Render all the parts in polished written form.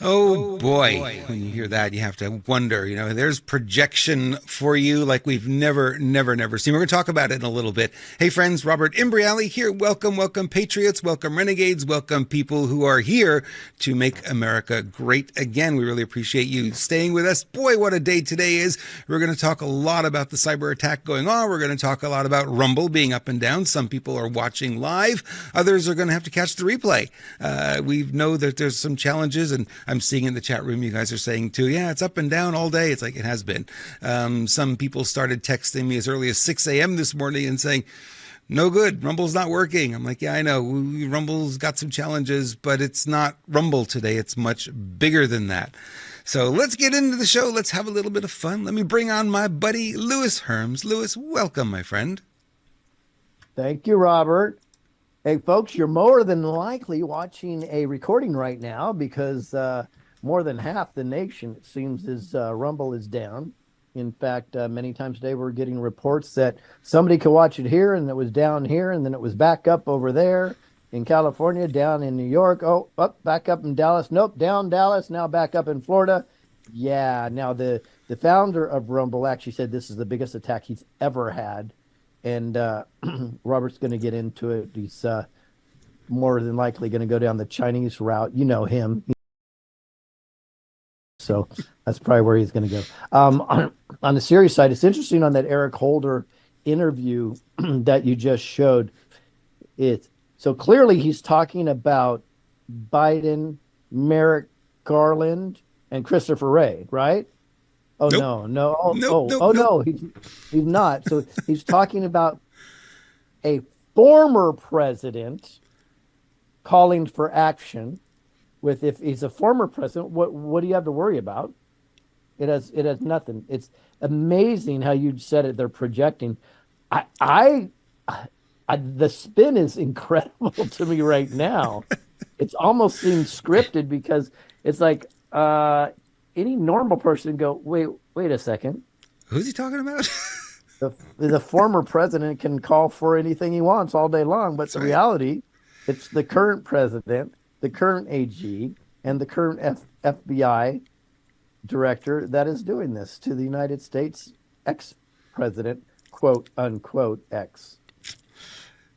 Oh boy, when you hear that, you have to wonder, there's projection for you like we've never seen. We're going to talk about it in a little bit. Hey friends, Robert Imbriali here. Welcome patriots, welcome renegades, welcome people who are here to make America great again. We really appreciate you staying with us. Boy, what a day today is. We're going to talk a lot about the cyber attack going on. We're going to talk a lot about Rumble being up and down. Some people are watching live. Others are going to have to catch the replay. We know that there's some challenges, and I'm seeing in the chat room, you guys are saying too, yeah, it's up and down all day. It's like it has been. Some people started texting me as early as 6 a.m. this morning and saying, no good, Rumble's not working. I'm like, yeah, I know. Rumble's got some challenges, but it's not Rumble today. It's much bigger than that. So let's get into the show. Let's have a little bit of fun. Let me bring on my buddy, Louis Herms. Louis, welcome, my friend. Thank you, Robert. Hey, folks, you're more than likely watching a recording right now because more than half the nation, it seems, is Rumble is down. In fact, many times today we're getting reports that somebody could watch it here and it was down here and then it was back up over there in California, down in New York. Oh, up, back up in Dallas. Nope, down Dallas, now back up in Florida. Yeah, now the founder of Rumble actually said this is the biggest attack he's ever had. And Robert's going to get into it. He's more than likely going to go down the Chinese route. You know him. So that's probably where he's going to go. On the serious side, it's interesting on that Eric Holder interview that you just showed. So clearly he's talking about Biden, Merrick Garland, and Christopher Wray, right? Oh, nope. No, he's not. So he's talking about a former president calling for action. If he's a former president, what do you have to worry about? It has nothing. It's amazing how you said it. They're projecting. The spin is incredible to me right now. It's almost seems scripted because it's like any normal person go, wait a second. Who's he talking about? The former president can call for anything he wants all day long, but That's the right. Reality, it's the current president, the current AG, and the current FBI director that is doing this to the United States ex-president, quote unquote, ex.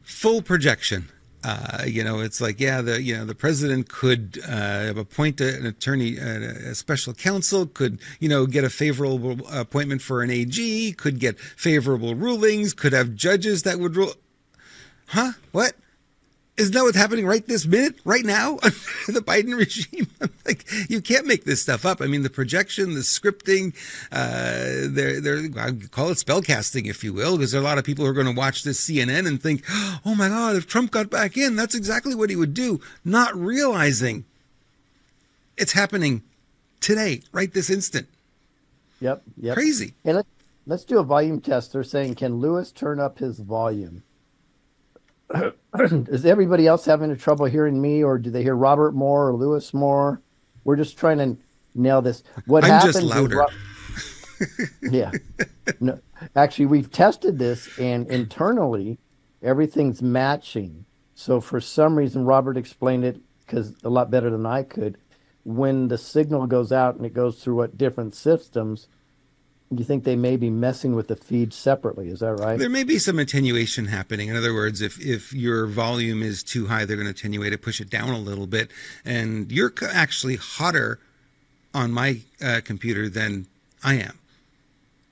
Full projection. It's like, yeah, the president could appoint an attorney, a special counsel, could, get a favorable appointment for an AG, could get favorable rulings, could have judges that would rule. Huh? What? Isn't that what's happening right this minute, right now, under the Biden regime? Like, you can't make this stuff up. I mean, the projection, the scripting, I call it spellcasting, if you will, because there are a lot of people who are going to watch this CNN and think, oh my God, if Trump got back in, that's exactly what he would do, not realizing it's happening today, right this instant. Yep. Crazy. Hey, let's do a volume test. They're saying, can Lewis turn up his volume? Is everybody else having trouble hearing me, or do they hear Robert more or Lewis more? We're just trying to nail this. What I'm happens just louder. Yeah. No, actually, we've tested this, and internally, everything's matching. So for some reason, Robert explained it because a lot better than I could. When the signal goes out and it goes through different systems, you think they may be messing with the feed separately. Is that right? There may be some attenuation happening. In other words, if your volume is too high, they're going to attenuate it, push it down a little bit. And you're actually hotter on my computer than I am.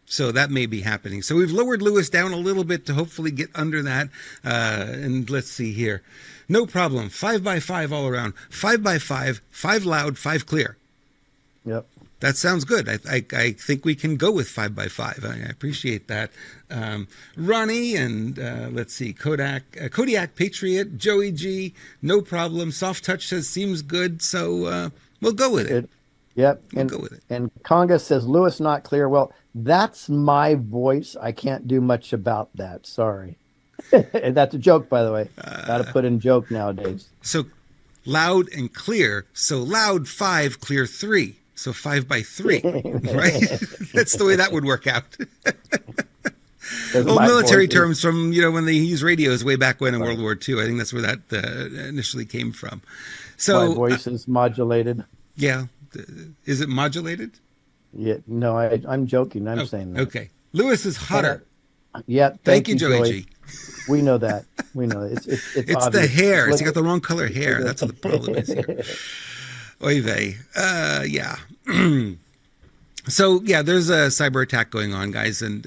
So that may be happening. So we've lowered Lewis down a little bit to hopefully get under that. And let's see here. No problem. 5x5 all around. 5x5, 5 loud, 5 clear. Yep. That sounds good. I think we can go with 5x5. I appreciate that. Ronnie and let's see, Kodiak Patriot, Joey G, no problem. Soft Touch says seems good, so we'll go with it. Yep. We'll go with it. And Conga says Lewis not clear. Well, that's my voice. I can't do much about that. Sorry. That's a joke, by the way. Got to put in joke nowadays. So loud and clear. So loud 5, clear 3. So 5x3, right? That's the way that would work out. Old military terms from, when they used radios way back when in World War II. I think that's where that initially came from. So my voice is modulated. Yeah, Is it modulated? Yeah, no, I'm joking. I'm Oh, saying that. okay. Lewis is hotter. Yeah, Thank thank you, you, Joey Joey. G. We know that. We know it's It's the obvious. hair. It's Look got the wrong color hair. That's what the problem is here. at Oy vey. Yeah. So yeah, there's a cyber attack going on, guys, and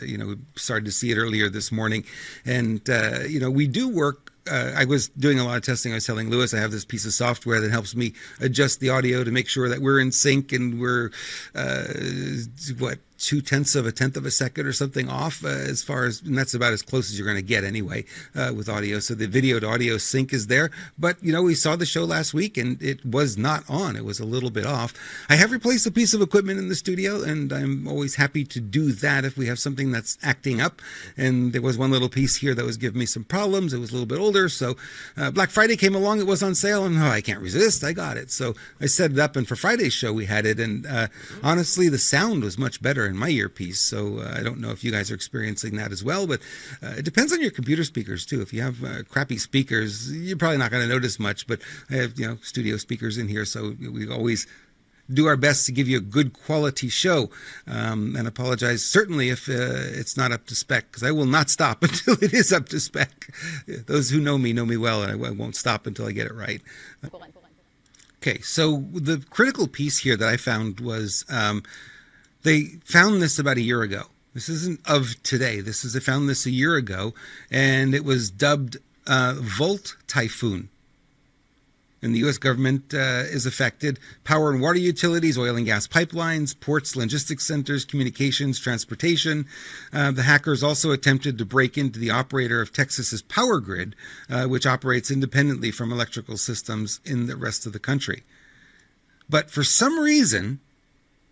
you know, we started to see it earlier this morning, and you know, we do work. I was doing a lot of testing. I was telling Lewis I have this piece of software that helps me adjust the audio to make sure that we're in sync and we're uh, what 0.2 of a second or something off as far as, and that's about as close as you're going to get anyway with audio. So the video to audio sync is there. But, you know, we saw the show last week and it was not on. It was a little bit off. I have replaced a piece of equipment in the studio and I'm always happy to do that if we have something that's acting up. And there was one little piece here that was giving me some problems. It was a little bit older. So Black Friday came along. It was on sale and I can't resist. I got it. So I set it up and for Friday's show we had it. And honestly, the sound was much better in my earpiece. So I don't know if you guys are experiencing that as well, but it depends on your computer speakers too. If you have crappy speakers, you're probably not going to notice much, but I have, you know, studio speakers in here. So we always do our best to give you a good quality show, and apologize certainly if it's not up to spec, because I will not stop until it is up to spec. Those who know me well, and I won't stop until I get it right. Okay, so the critical piece here that I found was they found this about a year ago. This isn't of today. They found this a year ago, and it was dubbed Volt Typhoon. And the U.S. government is affected. Power and water utilities, oil and gas pipelines, ports, logistics centers, communications, transportation. The hackers also attempted to break into the operator of Texas's power grid, which operates independently from electrical systems in the rest of the country. But for some reason,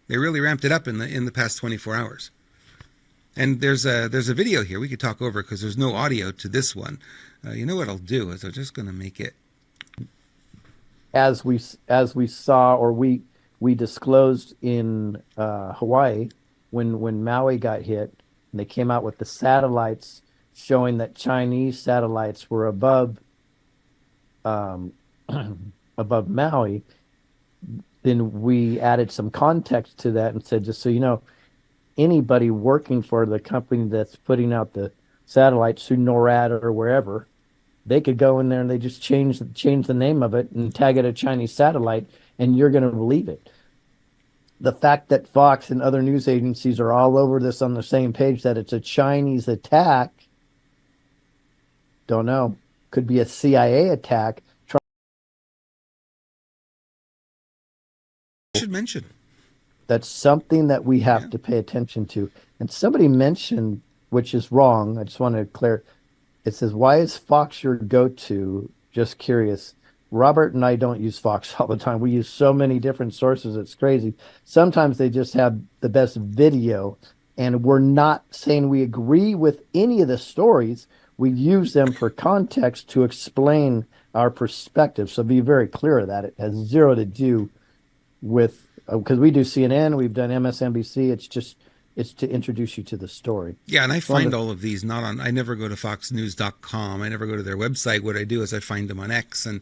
they really ramped it up in the past 24 hours. And there's a video here we could talk over because there's no audio to this one. You know what I'll do is I'm just going to make it. as we saw, or we disclosed in Hawaii when Maui got hit, and they came out with the satellites showing that Chinese satellites were above above Maui. Then we added some context to that and said, just so you know, anybody working for the company that's putting out the satellites through NORAD or wherever, they could go in there and they just change the name of it and tag it a Chinese satellite, and you're going to believe it. The fact that Fox and other news agencies are all over this on the same page that it's a Chinese attack, don't know. Could be a CIA attack. Should mention. That's something that we have to pay attention to. And somebody mentioned, which is wrong, I just want to clear. It says, why is Fox your go-to? Just curious. Robert and I don't use Fox all the time. We use so many different sources. It's crazy. Sometimes they just have the best video, and we're not saying we agree with any of the stories. We use them for context to explain our perspective. So be very clear of that. It has zero to do with, because we do CNN, we've done MSNBC. It's to introduce you to the story. Yeah, and I find all of these not on, I never go to foxnews.com. I never go to their website. What I do is I find them on X and,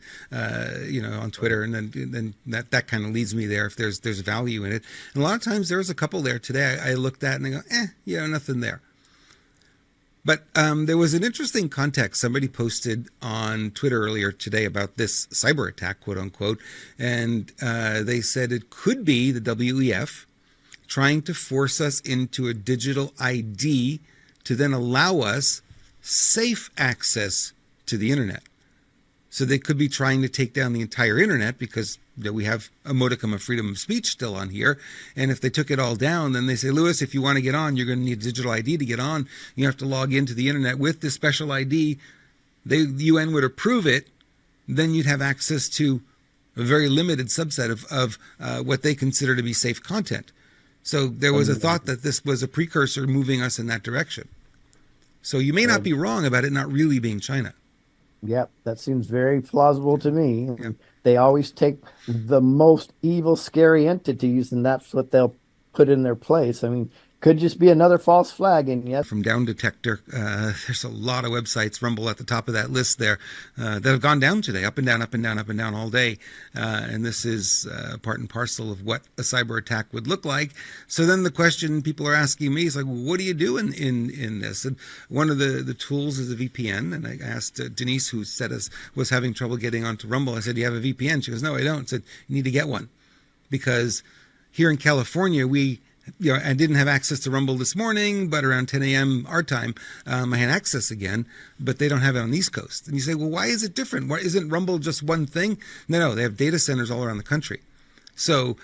you know, on Twitter, and then that kind of leads me there if there's value in it. And a lot of times there's a couple there today I looked at and I go, yeah, nothing there. But there was an interesting context. Somebody posted on Twitter earlier today about this cyber attack, quote unquote, and they said it could be the WEF trying to force us into a digital ID to then allow us safe access to the internet. So they could be trying to take down the entire internet because we have a modicum of freedom of speech still on here. And if they took it all down, then they say, Lewis, if you want to get on, you're going to need a digital ID to get on. You have to log into the internet with this special ID. The UN would approve it. Then you'd have access to a very limited subset of what they consider to be safe content. So there was a thought that this was a precursor moving us in that direction. So you may not be wrong about it not really being China. Yep, that seems very plausible to me. Yep. They always take the most evil, scary entities, and that's what they'll put in their place. I mean, Could just be another false flag. And yes, From Down Detector, there's a lot of websites, Rumble at the top of that list there, that have gone down today, up and down, up and down, up and down all day. And this is part and parcel of what a cyber attack would look like. So then the question people are asking me is like, well, what do you do in this? And one of the tools is a VPN. And I asked Denise, who said was having trouble getting onto Rumble. I said, do you have a VPN? She goes, no, I don't. I said, you need to get one. Because here in California, I didn't have access to Rumble this morning, but around 10 a.m. our time, I had access again, but they don't have it on the East Coast. And you say, well, why is it different? Why isn't Rumble just one thing? No, they have data centers all around the country. So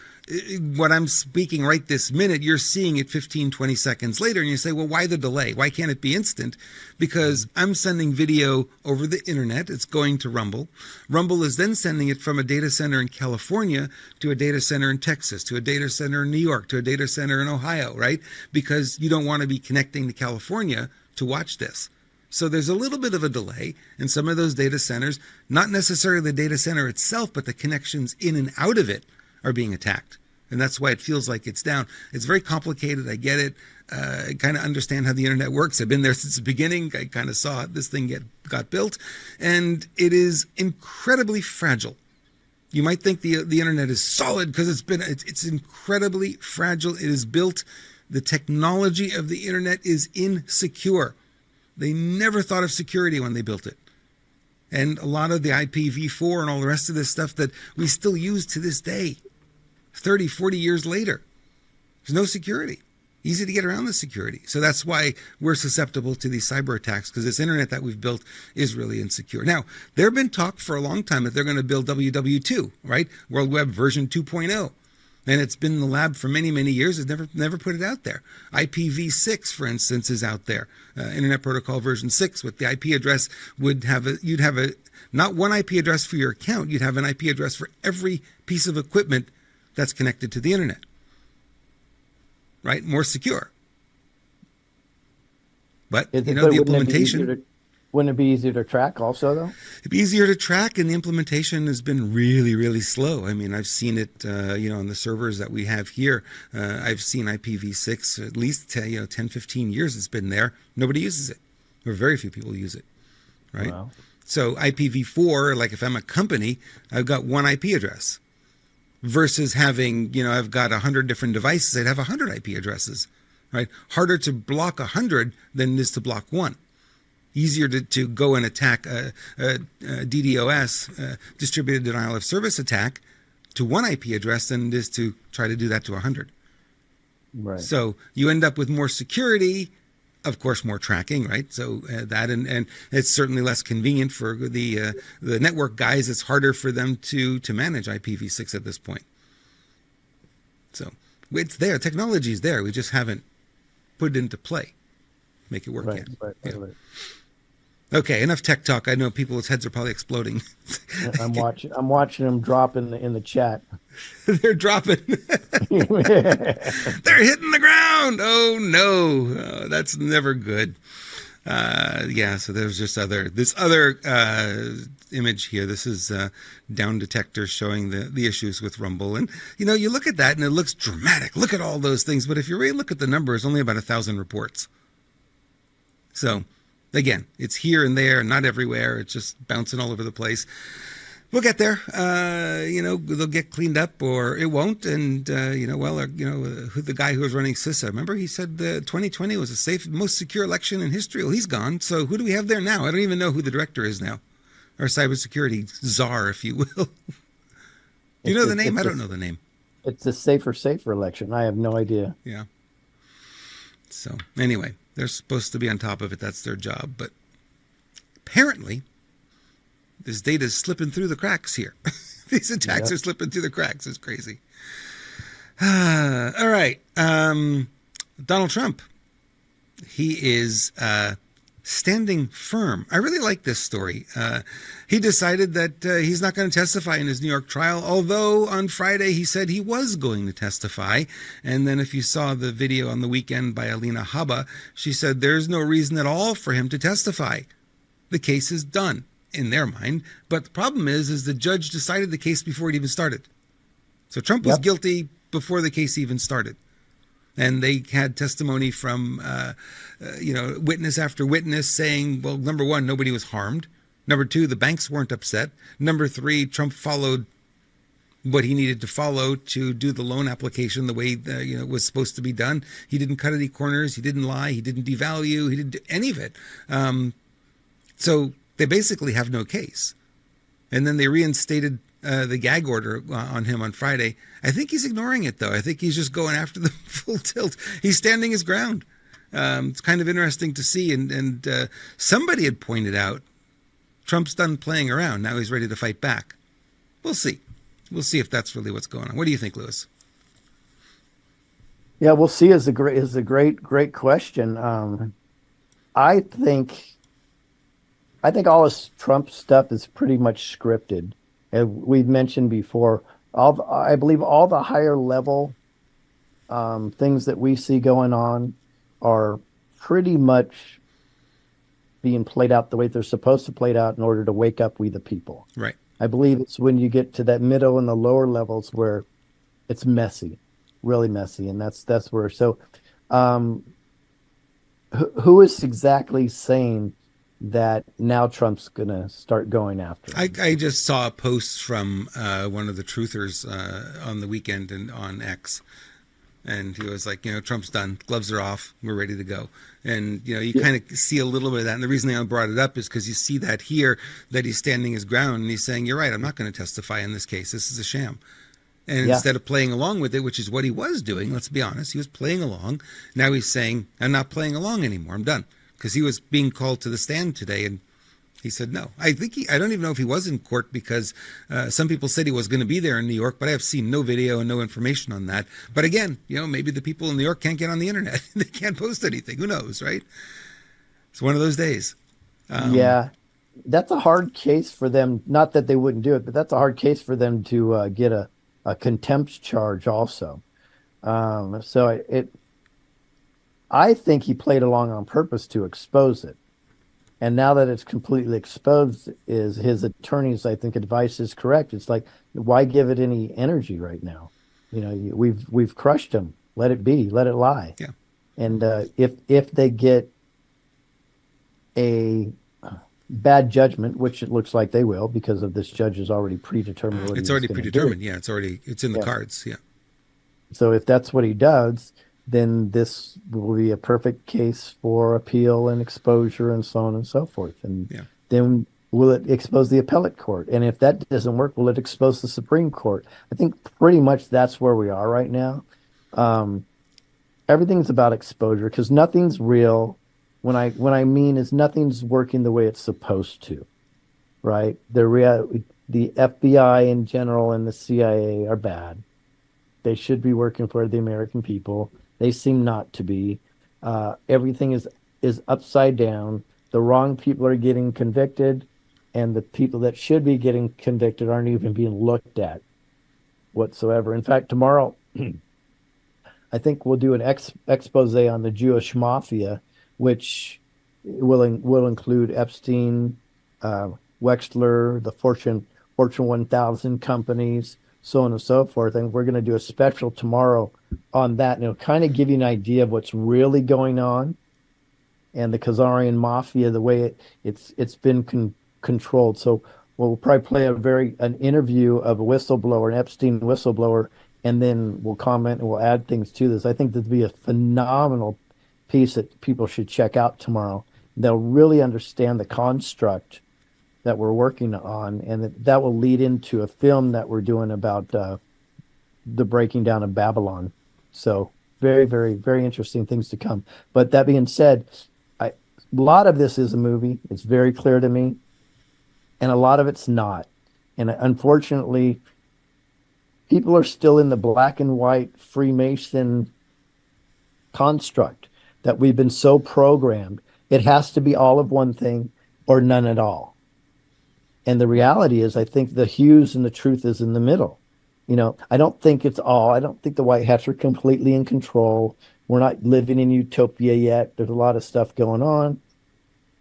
what I'm speaking right this minute, you're seeing it 15, 20 seconds later, and you say, well, why the delay? Why can't it be instant? Because I'm sending video over the internet. It's going to Rumble. Rumble is then sending it from a data center in California to a data center in Texas, to a data center in New York, to a data center in Ohio, right? Because you don't want to be connecting to California to watch this. So there's a little bit of a delay in some of those data centers, not necessarily the data center itself, but the connections in and out of it are being attacked. And that's why it feels like it's down. It's very complicated. I get it. I kind of understand how the internet works. I've been there since the beginning. I kind of saw this thing got built. And it is incredibly fragile. You might think the internet is solid because it's incredibly fragile. It is built. The technology of the internet is insecure. They never thought of security when they built it. And a lot of the IPv4 and all the rest of this stuff that we still use to this day, 30, 40 years later, there's no security. Easy to get around the security. So that's why we're susceptible to these cyber attacks, because this internet that we've built is really insecure. Now, there have been talk for a long time that they're going to build WW2, right? World Web version 2.0. And it's been in the lab for many, many years. It's never put it out there. IPv6, for instance, is out there. Internet Protocol version 6 with the IP address you'd have not one IP address for your account. You'd have an IP address for every piece of equipment that's connected to the internet. Right? More secure. But, the implementation... Wouldn't it be easier to track also, though? It'd be easier to track, and the implementation has been really, really slow. I mean, I've seen it, on the servers that we have here. I've seen IPv6 at least 10, 15 years it's been there. Nobody uses it, or very few people use it, right? Wow. So IPv4, like if I'm a company, I've got one IP address versus having, I've got 100 different devices. I'd have 100 IP addresses, right? Harder to block 100 than it is to block one. Easier to go and attack a DDoS, distributed denial of service attack, to one IP address than it is to try to do that to 100. Right. So you end up with more security, of course, more tracking, right? So that and it's certainly less convenient for the network guys. It's harder for them to manage IPv6 at this point. So it's there. Technology is there. We just haven't put it into play. Make it work yet. Right. Okay, enough tech talk. I know people's heads are probably exploding. I'm watching them drop in the chat. They're dropping. They're hitting the ground. Oh no, that's never good. So there's just this other image here. This is Down Detector showing the issues with Rumble, and you look at that and it looks dramatic. Look at all those things, but if you really look at the numbers, only about 1,000 reports. So. Again, it's here and there, not everywhere. It's just bouncing all over the place. We'll get there. They'll get cleaned up, or it won't. And the guy who was running CISA, remember he said 2020 was the most secure election in history. Well, he's gone. So who do we have there now? I don't even know who the director is now, our cybersecurity czar, if you will. Do you know the name? I don't know the name. It's a safer election. I have no idea. Yeah. So anyway. They're supposed to be on top of it. That's their job. But apparently, this data is slipping through the cracks here. These attacks are slipping through the cracks. It's crazy. All right. Donald Trump. He is standing firm. I really like this story. He decided that he's not going to testify in his New York trial, although on Friday he said he was going to testify. And then if you saw the video on the weekend by Alina Habba, she said there's no reason at all for him to testify. The case is done in their mind. But the problem is the judge decided the case before it even started. So Trump was guilty before the case even started. And they had testimony from, witness after witness saying, well, number one, nobody was harmed. Number two, the banks weren't upset. Number three, Trump followed what he needed to follow to do the loan application the way it was supposed to be done. He didn't cut any corners. He didn't lie. He didn't devalue. He didn't do any of it. So they basically have no case. And then they reinstated the gag order on him on Friday. I think he's ignoring it, though. I think he's just going after them full tilt. He's standing his ground. It's kind of interesting to see. And somebody had pointed out Trump's done playing around. Now he's ready to fight back. We'll see. We'll see if that's really what's going on. What do you think, Lewis? Yeah, we'll see is a great question. I think all this Trump stuff is pretty much scripted. We've mentioned before, I believe all the higher level things that we see going on are pretty much being played out the way they're supposed to play out in order to wake up we the people. Right. I believe it's when you get to that middle and the lower levels where it's messy, really messy, and that's where. So, who is exactly saying that now Trump's going to start going after him? I just saw a post from one of the truthers on the weekend and on X. And he was like, Trump's done. Gloves are off. We're ready to go. And, you kind of see a little bit of that. And the reason I brought it up is because you see that here, that he's standing his ground and he's saying, you're right, I'm not going to testify in this case. This is a sham. And instead of playing along with it, which is what he was doing, let's be honest, he was playing along. Now he's saying, I'm not playing along anymore. I'm done. Because he was being called to the stand today and he said no. I don't even know if he was in court because some people said he was going to be there in New York, but I have seen no video and no information on that. But again, maybe the people in New York can't get on the internet. They can't post anything. Who knows, right? It's one of those days. Yeah, that's a hard case for them. Not that they wouldn't do it, but that's a hard case for them to get a contempt charge also. I think he played along on purpose to expose it. And now that it's completely exposed, is his attorney's, I think, advice is correct. It's like, why give it any energy right now? We've crushed him. Let it be. Let it lie. Yeah. And if they get a bad judgment, which it looks like they will, because of this judge is already predetermined. It's already predetermined. Yeah, it's in the cards. Yeah. So if that's what he does, then this will be a perfect case for appeal and exposure and so on and so forth. And then will it expose the appellate court? And if that doesn't work, will it expose the Supreme Court? I think pretty much that's where we are right now. Everything's about exposure because nothing's real. What I mean is nothing's working the way it's supposed to, right? The FBI in general and the CIA are bad. They should be working for the American people. They seem not to be. Everything is upside down. The wrong people are getting convicted, and the people that should be getting convicted aren't even being looked at whatsoever. In fact, tomorrow, I think we'll do an expose on the Jewish mafia, which will include Epstein, Wexler, the Fortune 1000 companies, so on and so forth. And we're going to do a special tomorrow on that. And it'll kind of give you an idea of what's really going on and the Khazarian mafia, the way it's been controlled. So we'll probably play an interview of a whistleblower, an Epstein whistleblower, and then we'll comment and we'll add things to this. I think this will be a phenomenal piece that people should check out tomorrow. They'll really understand the construct that we're working on, and that will lead into a film that we're doing about the breaking down of Babylon. So very, very, very interesting things to come. But that being said, a lot of this is a movie. It's very clear to me, and a lot of it's not. And unfortunately, people are still in the black and white Freemason construct that we've been so programmed. It has to be all of one thing or none at all. And the reality is, I think the hues and the truth is in the middle. I don't think it's all. I don't think the white hats are completely in control. We're not living in utopia yet. There's a lot of stuff going on.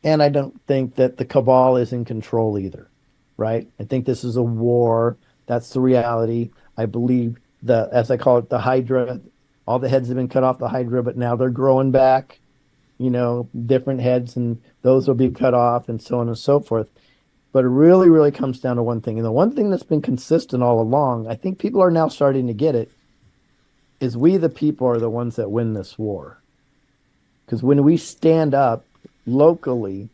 And I don't think that the cabal is in control either, right? I think this is a war. That's the reality. I believe as I call it, the Hydra all the heads have been cut off the Hydra, but now they're growing back, different heads, and those will be cut off, and so on and so forth. But it really, really comes down to one thing. And the one thing that's been consistent all along, I think people are now starting to get it, is we, the people, are the ones that win this war. Because when we stand up locally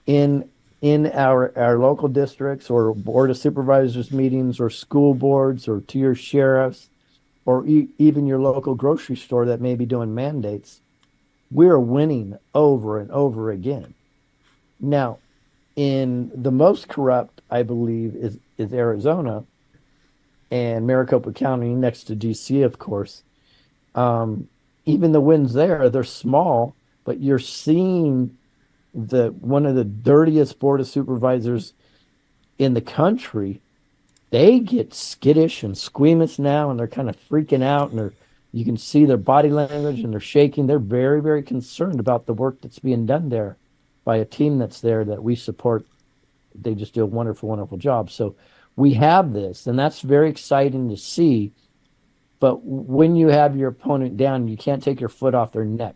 in our local districts or board of supervisors meetings or school boards or to your sheriffs or even your local grocery store that may be doing mandates, we're winning over and over again. Now, in the most corrupt, I believe, is Arizona and Maricopa County next to DC, of course. Even the wins there, they're small, but you're seeing one of the dirtiest board of supervisors in the country. They get skittish and squeamish now, and they're kind of freaking out, and you can see their body language, and they're shaking. They're very, very concerned about the work that's being done there by a team that's there that we support. They just do a wonderful, wonderful job. So we have this, and that's very exciting to see. But when you have your opponent down, you can't take your foot off their neck,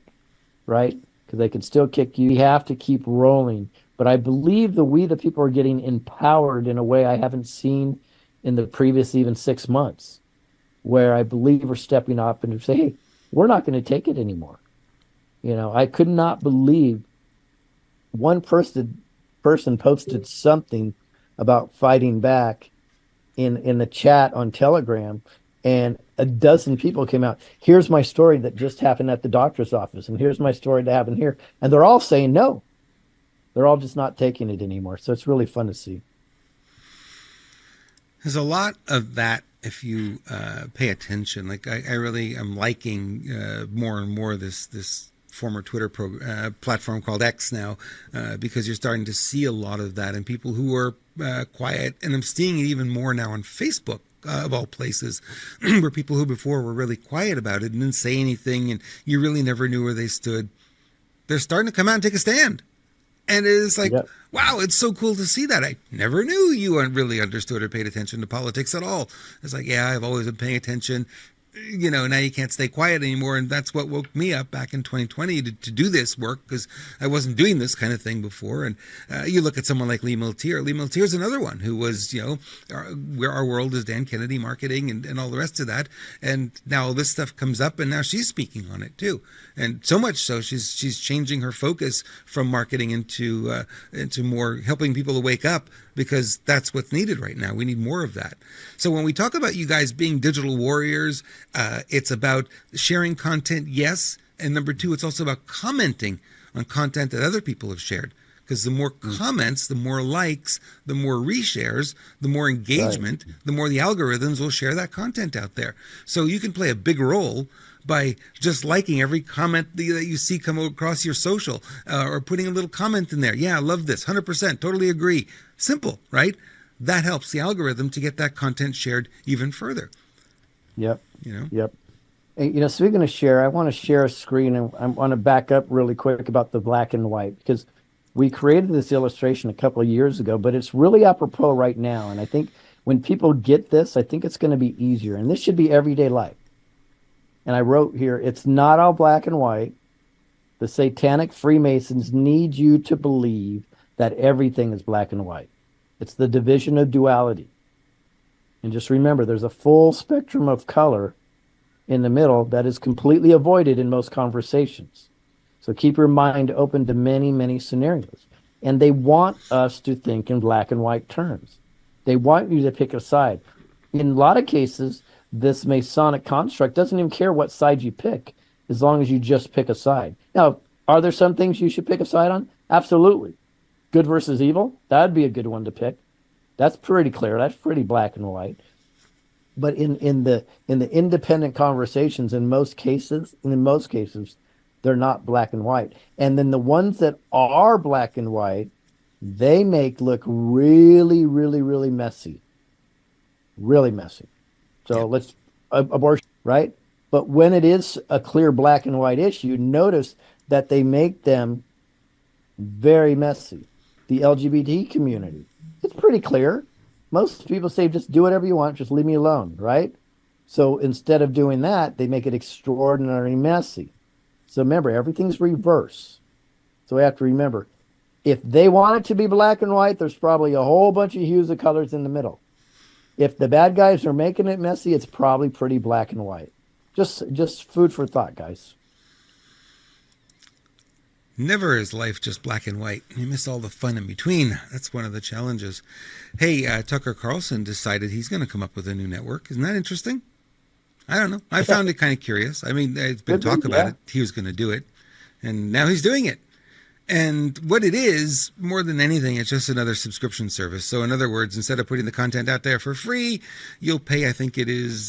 right? Because they can still kick you. You have to keep rolling. But I believe we, the people, are getting empowered in a way I haven't seen in the previous even 6 months, where I believe we're stepping up and say, hey, we're not going to take it anymore. I could not believe one person posted something about fighting back in the chat on Telegram, and a dozen people came out. Here's my story that just happened at the doctor's office, and here's my story that happened here. And they're all saying no. They're all just not taking it anymore. So it's really fun to see. There's a lot of that if you pay attention. Like I really am liking more and more this former Twitter platform called X now, because you're starting to see a lot of that, and people who are quiet. And I'm seeing it even more now on Facebook, of all places, where people who before were really quiet about it and didn't say anything, and you really never knew where they stood, they're starting to come out and take a stand. And it's like, yep. Wow, it's so cool to see that. I never knew you really understood or paid attention to politics at all. It's like, yeah, I've always been paying attention. Now you can't stay quiet anymore. And that's what woke me up back in 2020 to do this work, because I wasn't doing this kind of thing before. And you look at someone like Lee Miltier. Lee Miltier is another one who was, where our world is Dan Kennedy marketing and all the rest of that. And now this stuff comes up, and now she's speaking on it too. And so much so, she's changing her focus from marketing into more helping people to wake up, because that's what's needed right now. We need more of that. So when we talk about you guys being digital warriors, it's about sharing content, yes. And number two, it's also about commenting on content that other people have shared. Because the more comments, the more likes, the more reshares, the more engagement, right, the more the algorithms will share that content out there. So you can play a big role by just liking every comment that you see come across your social, or putting a little comment in there. Yeah, I love this, 100%, totally agree. Simple, right? That helps the algorithm to get that content shared even further. Yep. Yep. And, speaking of share, I want to share a screen, and I want to back up really quick about the black and white, because we created this illustration a couple of years ago, but it's really apropos right now. And I think when people get this, I think it's going to be easier. And this should be everyday life. And I wrote here, it's not all black and white. The satanic Freemasons need you to believe that everything is black and white. It's the division of duality. And just remember, there's a full spectrum of color in the middle that is completely avoided in most conversations. So keep your mind open to many, many scenarios. And they want us to think in black and white terms. They want you to pick a side. In a lot of cases, this Masonic construct doesn't even care what side you pick, as long as you just pick a side. Now, are there some things you should pick a side on? Absolutely. Good versus evil, that'd be a good one to pick. That's pretty clear. That's pretty black and white. But in the independent conversations, in most cases, they're not black and white. And then the ones that are black and white, they make look really, really, really messy. Really messy. So let's abortion, right? But when it is a clear black and white issue, notice that they make them very messy. The LGBT community, it's pretty clear. Most people say, just do whatever you want, just leave me alone, right? So instead of doing that, they make it extraordinarily messy. So remember, everything's reverse. So we have to remember, if they want it to be black and white, there's probably a whole bunch of hues of colors in the middle. If the bad guys are making it messy, it's probably pretty black and white. Just food for thought, guys. Never is life just black and white. You miss all the fun in between. That's one of the challenges. Hey, Tucker Carlson decided he's going to come up with a new network. Isn't that interesting? I don't know. I found it kind of curious. I mean, there's been talk about it. He was going to do it, and now he's doing it. And what it is, more than anything, it's just another subscription service. So in other words, instead of putting the content out there for free, you'll pay, I think it is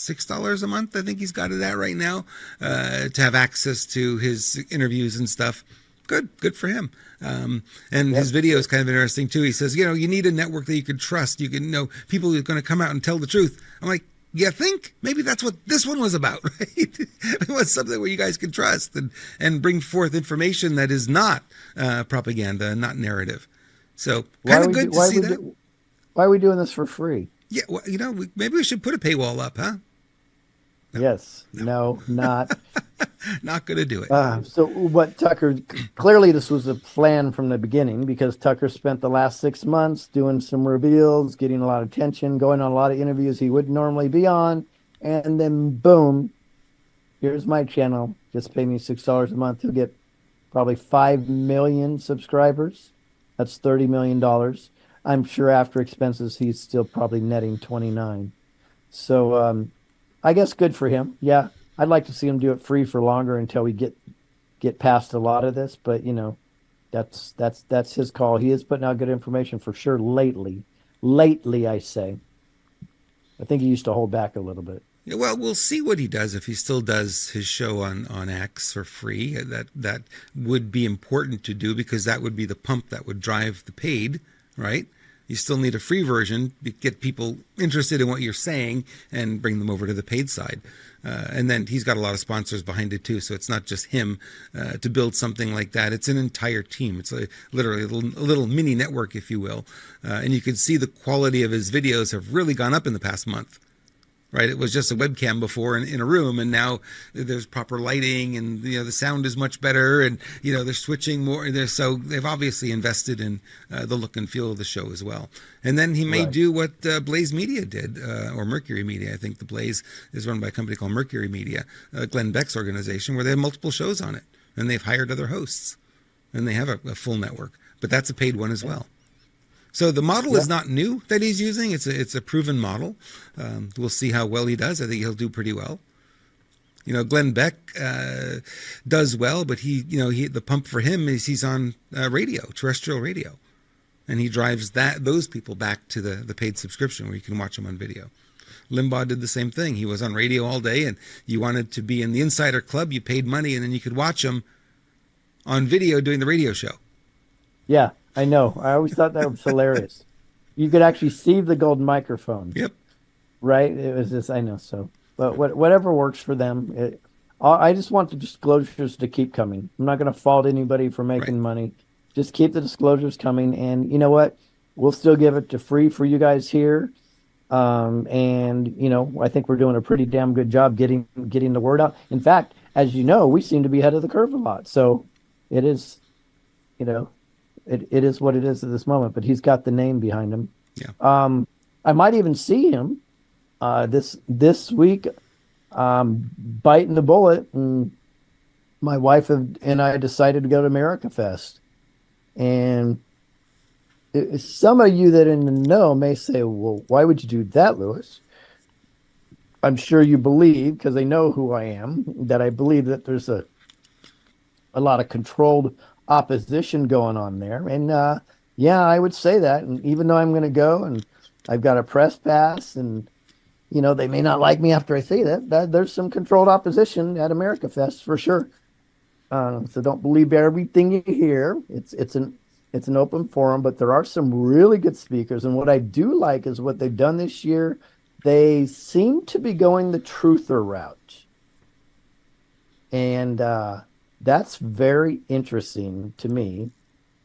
$6 a month. I think he's got it at right now, to have access to his interviews and stuff. Good for him. And his video is kind of interesting too. He says, you need a network that you can trust. You can know people who are going to come out and tell the truth. I'm like, you think maybe that's what this one was about, right? It was something where you guys can trust and bring forth information that is not propaganda, not narrative. So kind of good to see that. Why are we doing this for free? Yeah, well, maybe we should put a paywall up, huh? No. Yes. No, not. Not going to do it. So what Tucker, clearly this was a plan from the beginning, because Tucker spent the last 6 months doing some reveals, getting a lot of attention, going on a lot of interviews he wouldn't normally be on. And then boom, here's my channel. Just pay me $6 a month. He'll get probably 5 million subscribers. That's $30 million. I'm sure after expenses, he's still probably netting 29. So I guess good for him. Yeah. I'd like to see him do it free for longer until we get past a lot of this, but that's his call. He is putting out good information for sure lately. Lately, I say. I think he used to hold back a little bit. Yeah, well, we'll see what he does if he still does his show on X for free. That would be important to do, because that would be the pump that would drive the paid, right? You still need a free version to get people interested in what you're saying and bring them over to the paid side. And then he's got a lot of sponsors behind it too. So it's not just him to build something like that. It's an entire team. It's literally a little mini network, if you will. And you can see the quality of his videos have really gone up in the past month. Right, it was just a webcam before in a room, and now there's proper lighting, and the sound is much better, and they're switching more. So they've obviously invested in the look and feel of the show as well. And then he may do what Blaze Media did, or Mercury Media. I think the Blaze is run by a company called Mercury Media, Glenn Beck's organization, where they have multiple shows on it, and they've hired other hosts, and they have a full network. But that's a paid one as well. So the model is not new that he's using. It's a proven model. We'll see how well he does. I think he'll do pretty well. Glenn Beck does well, but the pump for him is he's on radio, terrestrial radio, and he drives those people back to the paid subscription where you can watch them on video. Limbaugh did the same thing. He was on radio all day, and you wanted to be in the Insider Club. You paid money, and then you could watch him on video doing the radio show. Yeah. I know. I always thought that was hilarious. You could actually see the golden microphone. Yep. Right? It was just, I know. So, but whatever works for them. I just want the disclosures to keep coming. I'm not going to fault anybody for making money. Just keep the disclosures coming. And you know what? We'll still give it to free for you guys here. And I think we're doing a pretty damn good job getting the word out. In fact, as you know, we seem to be ahead of the curve a lot. So it is, It is what it is at this moment, but he's got the name behind him. Yeah. I might even see him this week, biting the bullet. And my wife and I decided to go to America Fest. And some of you that in the know may say, well, why would you do that, Lewis? I'm sure you believe, because they know who I am, that I believe that there's a lot of controlled opposition going on there. And I would say that. And even though I'm going to go and I've got a press pass, and they may not like me after I say that there's some controlled opposition at America Fest for sure. So don't believe everything you hear. It's an open forum, but there are some really good speakers. And what I do like is what they've done this year. They seem to be going the truther route. And that's very interesting to me.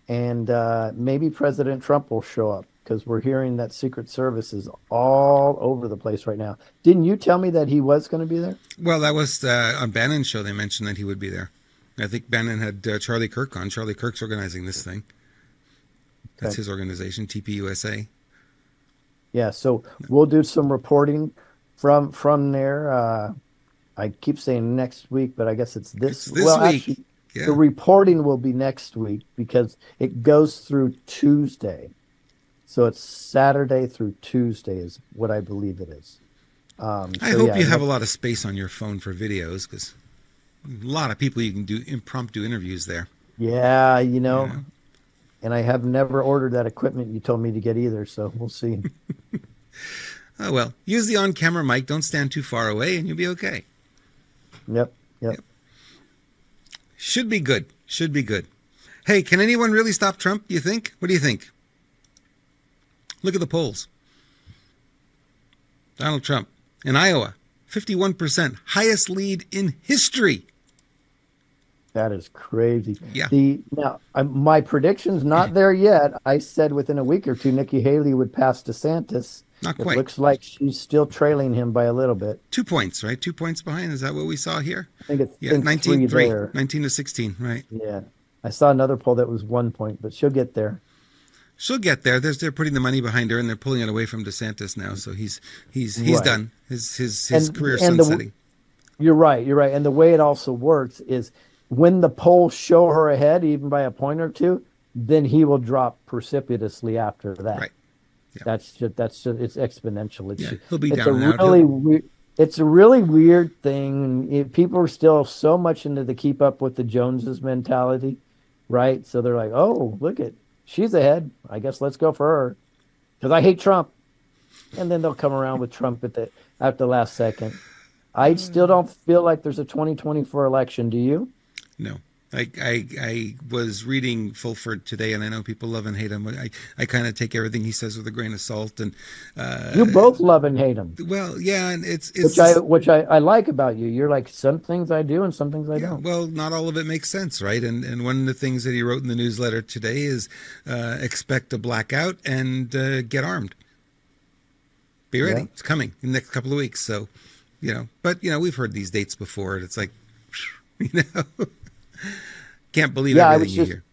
And maybe President Trump will show up. because we're hearing that Secret Service is all over the place right now. Didn't you tell me that he was going to be there? Well, that was on Bannon's show. They mentioned that he would be there. I think Bannon had Charlie Kirk on. Charlie Kirk's organizing this thing. That's his organization, TPUSA. Yeah, so we'll do some reporting from there. I keep saying next week, but I guess it's this week. Actually, the reporting will be next week because it goes through Tuesday. So it's Saturday through Tuesday is what I believe it is. I hope you have a lot of space on your phone for videos, because a lot of people you can do impromptu interviews there. Yeah, and I have never ordered that equipment you told me to get either, so we'll see. Oh, well, use the on-camera mic. Don't stand too far away, and you'll be okay. Yep. Should be good. Hey, can anyone really stop Trump, do you think? What do you think? Look at the polls. Donald Trump in Iowa, 51%, highest lead in history. That is crazy. Yeah. Now, my prediction's not there yet. I said within a week or two, Nikki Haley would pass DeSantis. Not quite. It looks like she's still trailing him by a little bit. 2 points, right? 2 points behind. Is that what we saw here? I think it's 19-3, 19 to 16, right? Yeah. I saw another poll that was 1 point, but she'll get there. She'll get there. They're putting the money behind her, and they're pulling it away from DeSantis now. So he's right. done. His career sunsetting. You're right. And the way it also works is when the polls show her ahead, even by a point or two, then he will drop precipitously after that. Right. Yeah. That's just it's exponential. He'll be down and out. It's a really weird thing. People are still so much into the keep up with the Joneses mentality, right? So they're like, oh, look at, she's ahead. I guess let's go for her because I hate Trump. And then they'll come around with Trump at the last second. I still don't feel like there's a 2024 election. Do you? No. I was reading Fulford today, and I know people love and hate him. I kind of take everything he says with a grain of salt. And you both love and hate him. Well, yeah, and it's which I like about you. You're like, some things I do and some things I don't. Well, not all of it makes sense, right? And one of the things that he wrote in the newsletter today is expect a blackout and get armed. Be ready. Yeah. It's coming in the next couple of weeks. So, but we've heard these dates before. And it's like, can't believe everything you hear.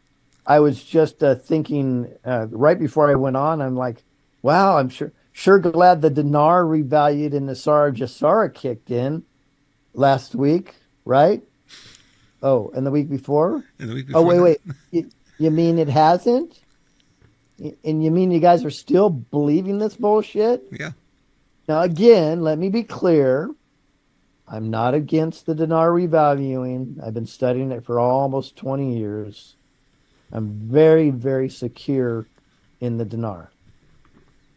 I was just thinking right before I went on, I'm like, wow, I'm sure glad the dinar revalued in the Sara Jassara kicked in last week, right? Oh, and the week before? And the week before. Oh, wait. You mean it hasn't? And you mean you guys are still believing this bullshit? Yeah. Now, again, let me be clear. I'm not against the dinar revaluing. I've been studying it for almost 20 years. I'm very, very secure in the dinar.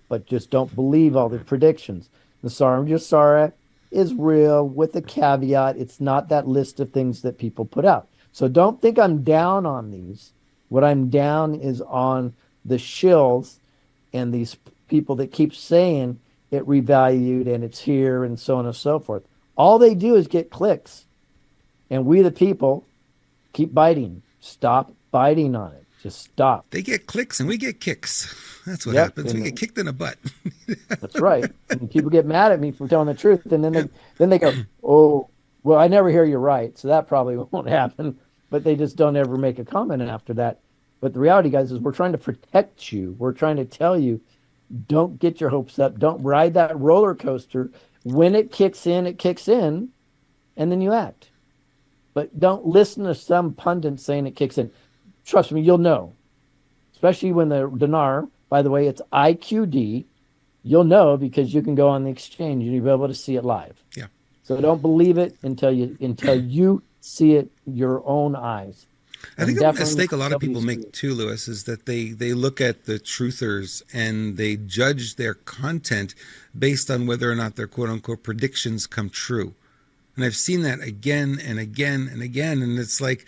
But just don't believe all the predictions. The Sara Jassara is real with a caveat. It's not that list of things that people put out. So don't think I'm down on these. What I'm down is on the shills and these people that keep saying it revalued and it's here and so on and so forth. All they do is get clicks. And we, the people, keep biting. Stop biting on it. Just stop. They get clicks and we get kicks. That's what happens. We get kicked in the butt. That's right. And people get mad at me for telling the truth. And then they go, oh, well, I never hear you right. So that probably won't happen. But they just don't ever make a comment after that. But the reality, guys, is we're trying to protect you. We're trying to tell you, don't get your hopes up. Don't ride that roller coaster. When it kicks in, and then you act. But don't listen to some pundit saying it kicks in. Trust me, you'll know. Especially when the dinar, by the way, it's IQD. You'll know because you can go on the exchange and you'll be able to see it live. Yeah. So don't believe it until you see it your own eyes. I think a mistake a lot of people make too, Lewis, is that they look at the truthers and they judge their content based on whether or not their quote-unquote predictions come true. And I've seen that again and again and again. And it's like,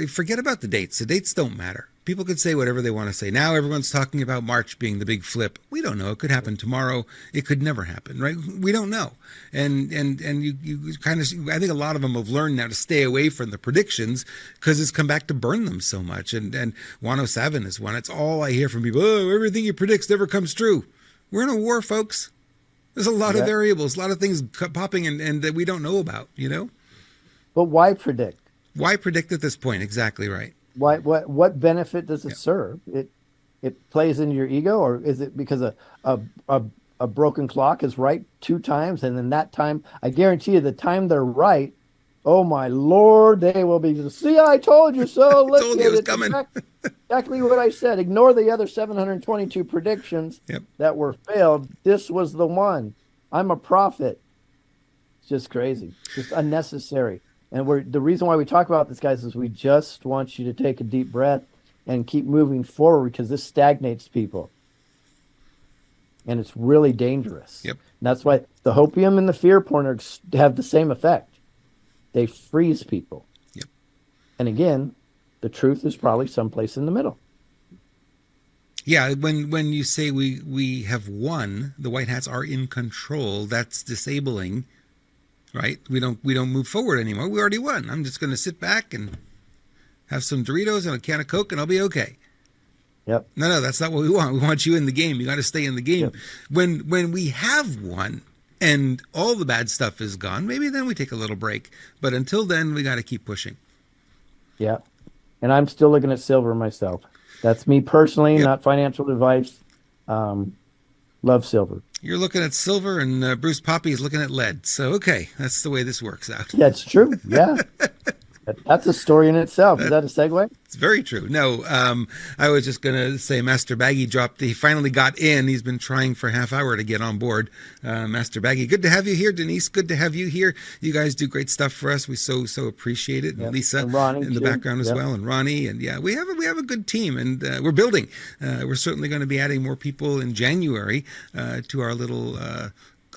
forget about the dates. The dates don't matter. People could say whatever they want to say. Now everyone's talking about March being the big flip. We don't know. It could happen tomorrow. It could never happen, right? We don't know. And you kind of, I think a lot of them have learned now to stay away from the predictions because it's come back to burn them so much. And 107 is one. It's all I hear from people. Oh, everything you predict never comes true. We're in a war, folks. There's a lot of variables, a lot of things popping and that we don't know about, you know? But why predict? Why predict at this point? Exactly right. What benefit does it serve? It plays into your ego, or is it because a broken clock is right 2 times, and then that time, I guarantee you, the time they're right, oh my Lord, they will be. See, I told you so. Look, told you it was coming. Exactly what I said. Ignore the other 722 predictions that were failed. This was the one. I'm a prophet. It's just crazy. Just unnecessary. And the reason why we talk about this, guys, is we just want you to take a deep breath and keep moving forward, because this stagnates people. And it's really dangerous. Yep. And that's why the hopium and the fear porn have the same effect. They freeze people. Yep. And again, the truth is probably someplace in the middle. Yeah, when you say we have won, the White Hats are in control, that's disabling. Right? We don't move forward anymore. We already won. I'm just going to sit back and have some Doritos and a can of Coke and I'll be okay. Yep. No, that's not what we want. We want you in the game. You got to stay in the game. Yep. When we have won and all the bad stuff is gone, maybe then we take a little break. But until then, we got to keep pushing. Yeah. And I'm still looking at silver myself. That's me personally, not financial advice. Love silver. You're looking at silver, and Bruce Poppy is looking at lead. So, okay, that's the way this works out. That's true. Yeah. That's a story in itself. Is that a segue? It's very true. No, I was just going to say Master Baggy he finally got in. He's been trying for a half hour to get on board. Master Baggy, good to have you here. Denise, good to have you here. You guys do great stuff for us. We so appreciate it. And Lisa and Ronnie in the background as well, and Ronnie. And we have a good team, and we're building. We're certainly going to be adding more people in January to our little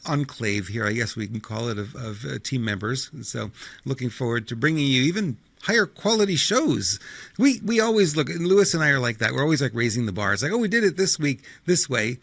enclave here, I guess we can call it, of team members. So looking forward to bringing you even higher quality shows. We always look, and Lewis and I are like that. We're always like raising the bar. It's like, oh, we did it this week this way.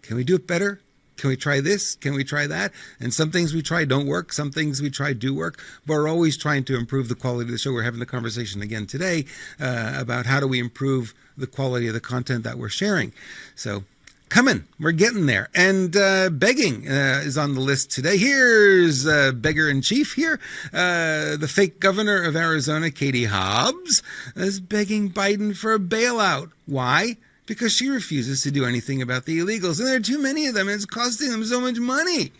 Can we do it better? Can we try this? Can we try that? And some things we try don't work. Some things we try do work. But we're always trying to improve the quality of the show. We're having the conversation again today about how do we improve the quality of the content that we're sharing. So coming, we're getting there. And begging is on the list today. Here's beggar in chief here. The fake governor of Arizona, Katie Hobbs, is begging Biden for a bailout. Why? Because she refuses to do anything about the illegals. And there are too many of them, and it's costing them so much money.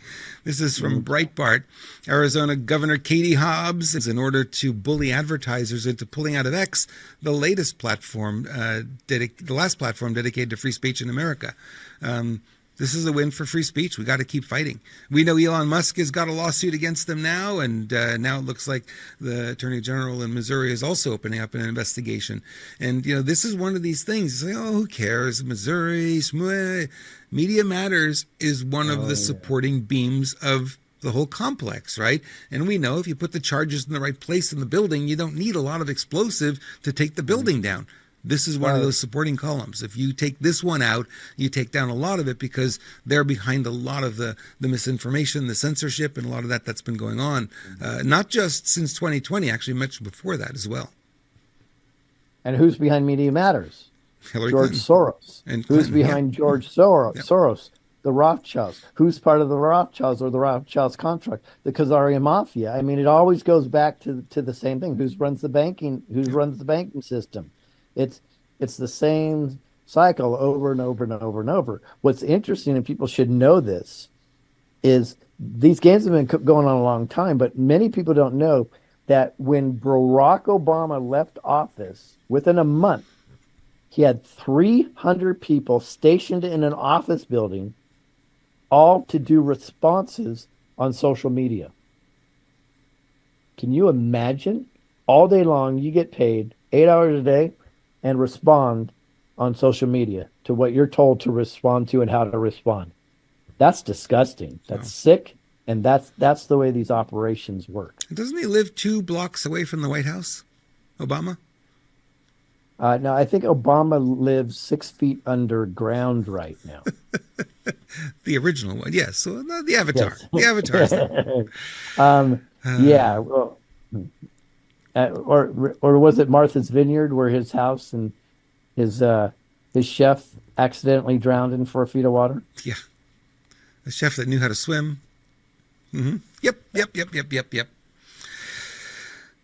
This is from Breitbart. Arizona Governor Katie Hobbs, in order to bully advertisers into pulling out of X, the latest platform, the last platform dedicated to free speech in America. This is a win for free speech. We got to keep fighting. We know Elon Musk has got a lawsuit against them now, and now it looks like the Attorney General in Missouri is also opening up an investigation. And, this is one of these things. It's like, oh, who cares? Missouri, Media Matters is one of the supporting beams of the whole complex, right? And we know if you put the charges in the right place in the building, you don't need a lot of explosive to take the building down. This is one of those supporting columns. If you take this one out, you take down a lot of it, because they're behind a lot of the misinformation, the censorship, and a lot of that's been going on, not just since 2020, actually much before that as well. And who's behind Media Matters? Hillary George Clinton. Soros. And who's Clinton, behind George Soros? The Rothschilds. Who's part of the Rothschilds or the Rothschilds contract? The Khazarian mafia. I mean, it always goes back to the same thing. Who runs the banking system? It's the same cycle over and over and over and over. What's interesting, and people should know this, is these games have been going on a long time, but many people don't know that when Barack Obama left office, within a month, he had 300 people stationed in an office building, all to do responses on social media. Can you imagine? All day long, you get paid 8 hours a day and respond on social media to what you're told to respond to and how to respond. That's disgusting. That's sick. And that's the way these operations work. Doesn't he live 2 blocks away from the White House, Obama? No, I think Obama lives 6 feet underground right now. The original one, yes. So the Avatar. Yes. The Avatar's there. um, Uh, yeah. Well, or was it Martha's Vineyard where his house and his uh his chef accidentally drowned in 4 feet of water? yeah, a chef that knew how to swim. Yep, yep, yep, yep, yep, yep.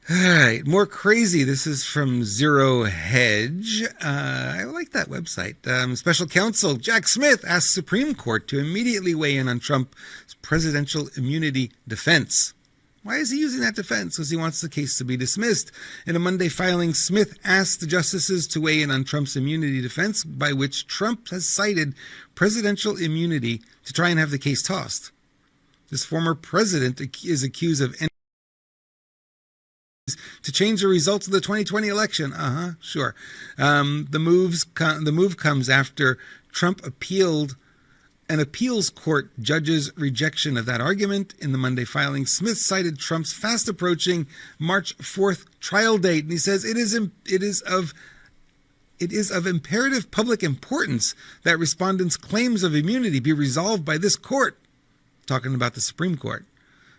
All right, more crazy. This is from Zero Hedge. I like that website. Special counsel Jack Smith asks Supreme Court to immediately weigh in on Trump's presidential immunity defense. Why is he using that defense? Because he wants the case to be dismissed. In a Monday filing, Smith asked the justices to weigh in on Trump's immunity defense, by which Trump has cited presidential immunity to try and have the case tossed. This former president is accused of to change the results of the 2020 election. Sure. The move comes after Trump appealed an appeals court judge's rejection of that argument. In the Monday filing, Smith cited Trump's fast approaching March 4th trial date, and he says it is of imperative public importance that respondents' claims of immunity be resolved by this court. Talking about the Supreme Court.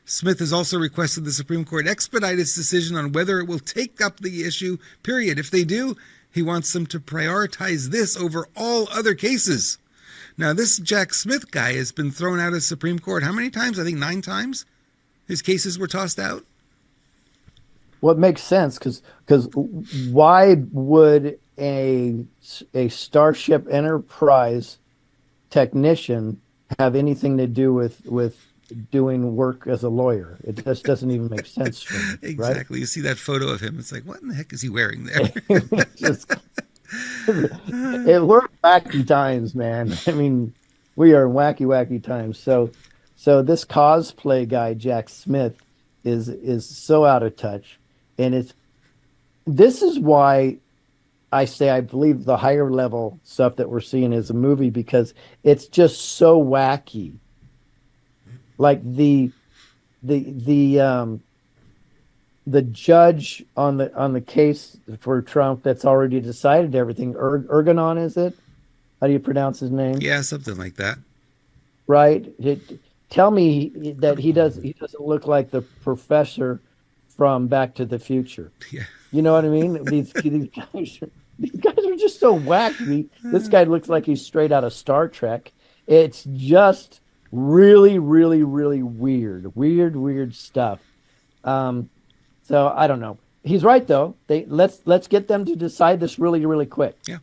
Smith has also requested the Supreme Court expedite its decision on whether it will take up the issue, period. If they do, he wants them to prioritize this over all other cases. Now, this Jack Smith guy has been thrown out of the Supreme Court how many times? I think 9 times his cases were tossed out. Well, it makes sense because why would a Starship Enterprise technician have anything to do with doing work as a lawyer? It just doesn't even make sense for me. Exactly. Right? You see that photo of him. It's like, what in the heck is he wearing there? We're wacky times, man. I mean, we are wacky, wacky times. So this cosplay guy, Jack Smith, is so out of touch. And this is why I say I believe the higher level stuff that we're seeing is a movie, because it's just so wacky. Like the judge on the case for Trump that's already decided everything. Ergonon, is it? How do you pronounce his name? Yeah, something like that. Right. Tell me that he doesn't look like the professor from Back to the Future. Yeah. You know what I mean? These guys are just so wacky. This guy looks like he's straight out of Star Trek. It's just really, really, really weird stuff. So I don't know. He's right though. Let's get them to decide this really, really quick. Yeah.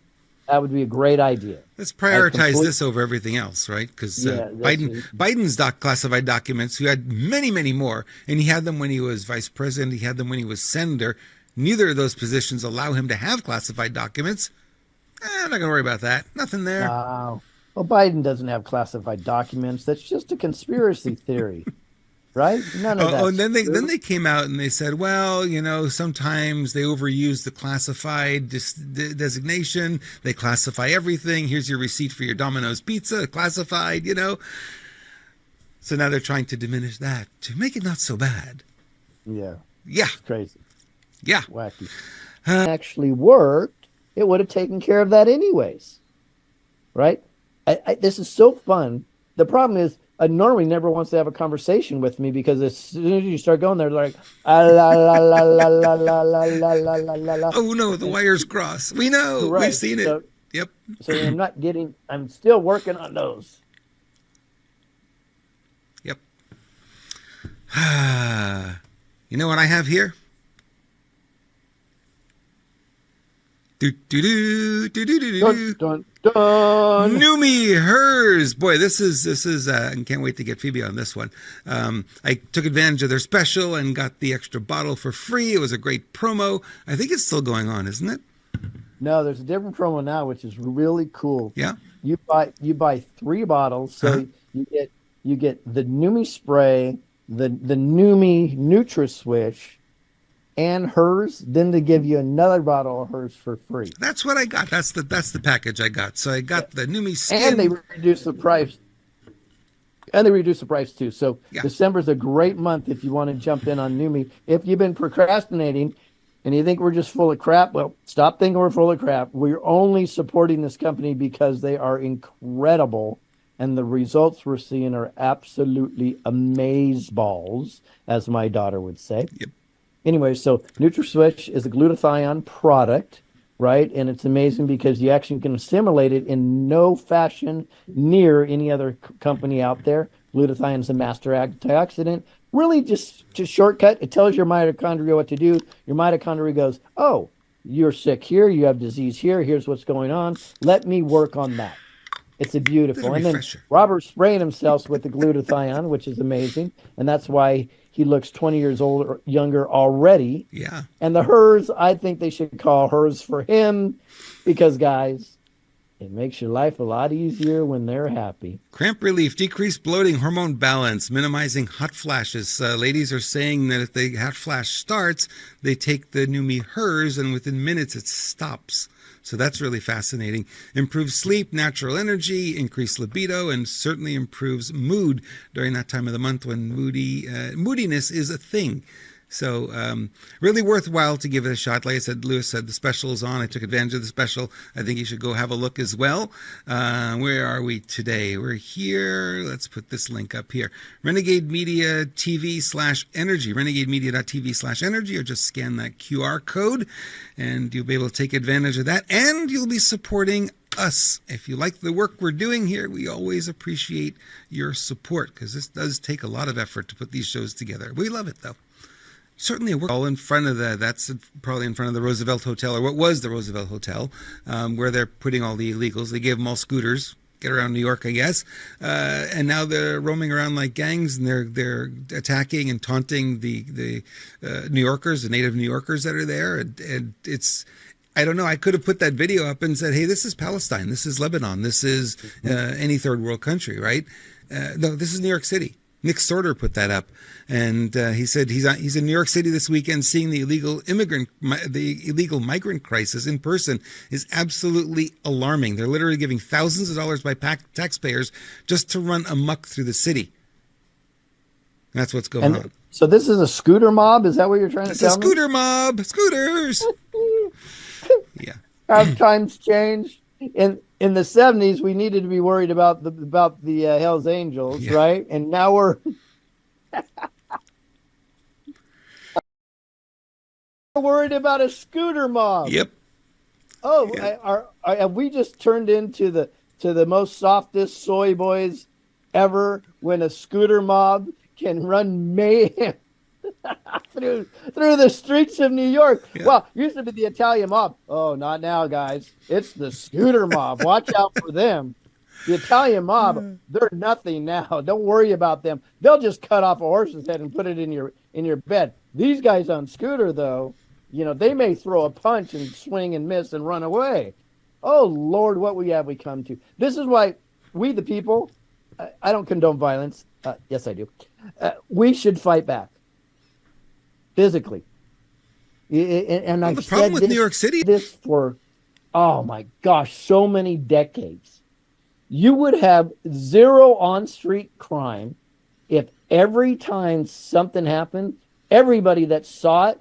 That would be a great idea. Let's prioritize this over everything else, right? Because Biden's classified documents, who had many, many more, and he had them when he was vice president, he had them when he was senator. Neither of those positions allow him to have classified documents. I'm not going to worry about that. Nothing there. Wow. Well, Biden doesn't have classified documents. That's just a conspiracy theory. Right? None of that. And then they came out and they said, well, sometimes they overuse the classified designation. They classify everything. Here's your receipt for your Domino's pizza, classified, So now they're trying to diminish that to make it not so bad. Yeah. Yeah. It's crazy. Yeah. Wacky. Actually worked, it would have taken care of that anyways. Right? This is so fun. The problem is, Normie never wants to have a conversation with me, because as soon as you start going there, they're like, la la la la la la la la la la la. Oh no, the wires cross. We know. Right. We've seen it. Yep. So I'm still working on those. Yep. You know what I have here? Dun, dun, dun. Neumi, hers. Boy, this is I can't wait to get Phoebe on this one. I took advantage of their special and got the extra bottle for free. It was a great promo. I think it's still going on, isn't it? No, there's a different promo now, which is really cool. Yeah. You buy 3 bottles, so you get the Neumi spray, the Neumi NutraSwish, and hers. Then they give you another bottle of hers for free. That's what I got. That's the package I got. So I got the Neumi skin, and they reduce the price. And they reduce the price too. So December's a great month if you want to jump in on Neumi. If you've been procrastinating, and you think we're just full of crap, well, stop thinking we're full of crap. We're only supporting this company because they are incredible, and the results we're seeing are absolutely amazeballs, as my daughter would say. Yep. Anyway, so NutraSwitch is a glutathione product, right? And it's amazing because you actually can assimilate it in no fashion near any other company out there. Glutathione is a master antioxidant. Really just shortcut. It tells your mitochondria what to do. Your mitochondria goes, oh, you're sick here. You have disease here. Here's what's going on. Let me work on that. It's a beautiful. And then Robert's spraying himself with the glutathione, which is amazing. And that's why he looks 20 years old or younger already. Yeah. And the Hers, I think they should call Hers for him because, guys, it makes your life a lot easier when they're happy. Cramp relief, decreased bloating, hormone balance, minimizing hot flashes. Ladies are saying that if the hot flash starts, they take the Neumi Hers, and within minutes it stops. So that's really fascinating. Improves sleep, natural energy, increased libido, and certainly improves mood during that time of the month when moodiness is a thing. So really worthwhile to give it a shot. Like I said, Lewis said the special is on. I took advantage of the special. I think you should go have a look as well. Where are we today? We're here. Let's put this link up here. Renegade Media TV/energy. RenegadeMedia.tv/energy, or just scan that QR code and you'll be able to take advantage of that. And you'll be supporting us. If you like the work we're doing here, we always appreciate your support because this does take a lot of effort to put these shows together. We love it though. Certainly, we're all in front of that's probably in front of the Roosevelt Hotel, or what was the Roosevelt Hotel, where they're putting all the illegals. They gave them all scooters, get around New York, I guess, and now they're roaming around like gangs, and they're attacking and taunting the New Yorkers, the native New Yorkers that are there, and it's. I don't know. I could have put that video up and said, "Hey, this is Palestine. This is Lebanon. This is any third world country, right?" No, this is New York City. Nick Sorter put that up, and he said he's in New York City this weekend, seeing the illegal migrant crisis in person is absolutely alarming. They're literally giving thousands of dollars by taxpayers just to run amok through the city. That's what's going on. So this is a scooter mob? Is that what you're trying to tell me? It's a scooter mob. Scooters. Yeah. Have times changed? In the 70s, we needed to be worried about the Hells Angels, yeah. Right? And now we're worried about a scooter mob. Yep. Oh, yep. Have we just turned into the most softest soy boys ever when a scooter mob can run mayhem through the streets of New York? Yeah. Well, used to be the Italian mob. Oh, not now, guys. It's the scooter mob. Watch out for them. The Italian mob, they're nothing now. Don't worry about them. They'll just cut off a horse's head and put it in your bed. These guys on scooter, though, they may throw a punch and swing and miss and run away. Oh, Lord, what we come to. This is why we, the people, I don't condone violence. Yes, I do. We should fight back. Physically. And I've the problem with New York City this for, oh my gosh, so many decades. You would have zero on-street crime if every time something happened, everybody that saw it